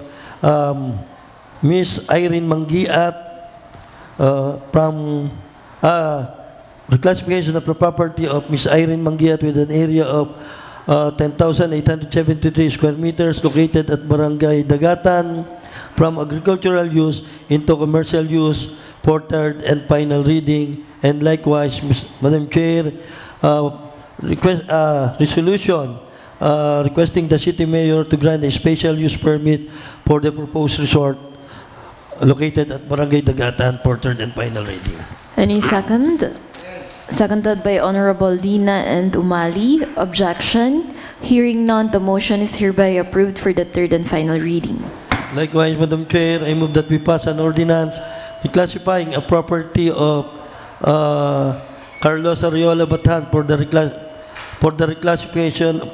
Miss Irene Mangiat from reclassification of the property of Miss Irene Mangiat with an area of 10,873 square meters located at Barangay Dagatan from agricultural use into commercial use for third and final reading. And likewise, Madam Chair, resolution requesting the city mayor to grant a special use permit for the proposed resort located at Barangay Dagatan for third and final reading. Any second? Seconded by Honorable Lina and Umali. Objection? Hearing none, the motion is hereby approved for the third and final reading. Likewise, Madam Chair, I move that we pass an ordinance reclassifying a property of Carlos Ariola Batan for the reclassification,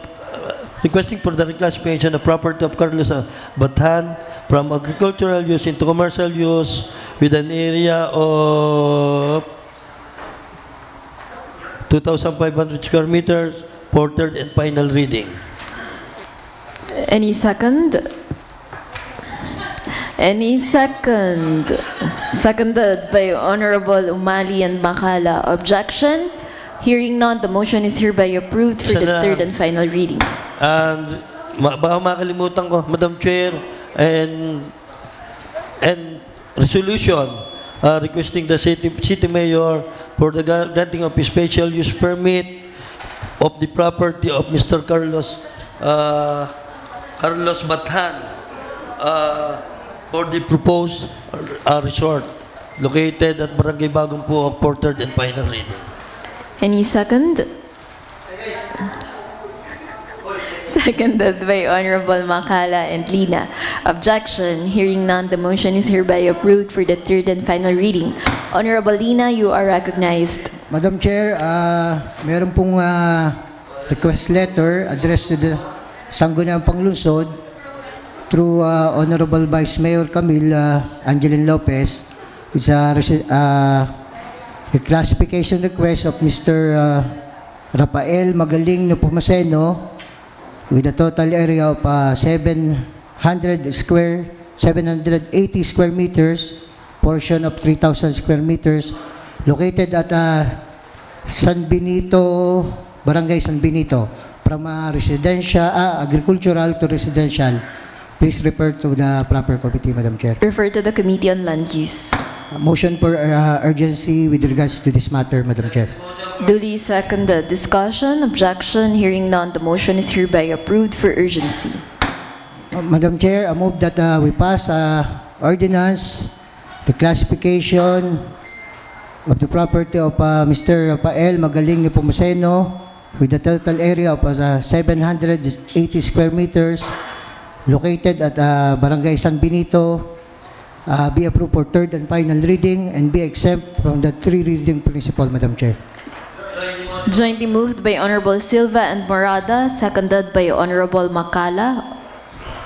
requesting for the reclassification of property of Carlos Batan from agricultural use into commercial use with an area of 2,500 square meters for third and final reading. Any second? Any second? Seconded by Honorable Umali and Makala. Objection? Hearing none, the motion is hereby approved for the third and final reading. And baka makalimutan ko, Madam Chair, and resolution requesting the city mayor for the granting of a special use permit of the property of Mr. Carlos Batan for the proposed resort located at Barangay Bagong Puok for third and final reading. Any second? Seconded by Honorable Makala and Lina. Objection. Hearing none, the motion is hereby approved for the third and final reading. Honorable Lina, you are recognized. Madam Chair, meron pong request letter addressed to the Sangguniang Panglungsod through Honorable Vice Mayor Camille Angeline Lopez. It's a reclassification request of Mr. Rafael Magaling Nepomuceno with a total area of 780 square meters, portion of 3,000 square meters, located at San Benito, Barangay San Benito, from agricultural to residential. Please refer to the proper committee, Madam Chair. Refer to the Committee on Land Use. Motion for urgency with regards to this matter, Madam Chair. Duly seconded. Discussion, objection, hearing none, the motion is hereby approved for urgency. Madam Chair, I move that we pass ordinance, the classification of the property of Mr. Rafael Magaling Nepomuceno with a total area of 780 square meters located at Barangay San Benito be approved for third and final reading and be exempt from the three reading principle, Madam Chair. Jointly moved by Honorable Silva and Morada, seconded by Honorable Makala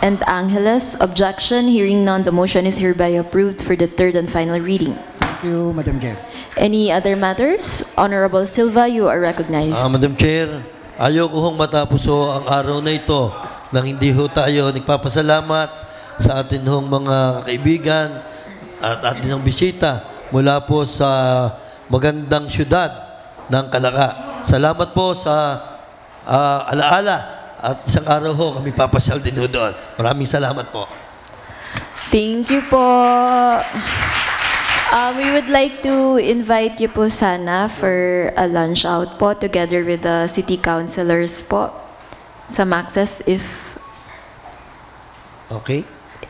and Angeles. Objection, hearing none, the motion is hereby approved for the third and final reading. Thank you, Madam Chair. Any other matters? Honorable Silva, you are recognized. Madam Chair, ayoko hong matapos ang araw na ito nang hindi ho tayo nagpapasalamat sa atin hong mga kaibigan at atin hong bisita mula po sa magandang syudad ng Calaca. Salamat po sa alaala at isang araw ho kami papasyal din ho doon. Maraming salamat po. Thank you po. We would like to invite you po sana for a lunch out po together with the city councilors po sa Maxes if okay?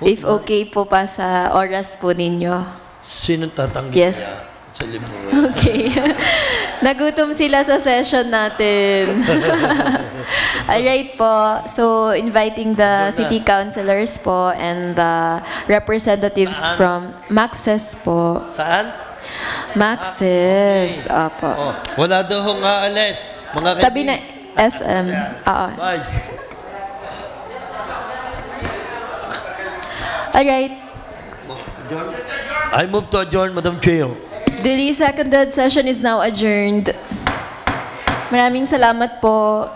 If okay po pa sa oras po ninyo. Sinong tatanggi Yes. kaya sa libo? Okay. Nagutom sila sa session natin. Alright po. So, inviting the Jordan. city councilors po and the representatives Saan? from Maxes po. Saan? Maxes. Opo. Oh, wala daw hong aalis. Mga Tabi na SM. Oo. Vice. Alright. I move to adjourn, Madam Chair. Duly seconded, session is now adjourned. Maraming salamat po.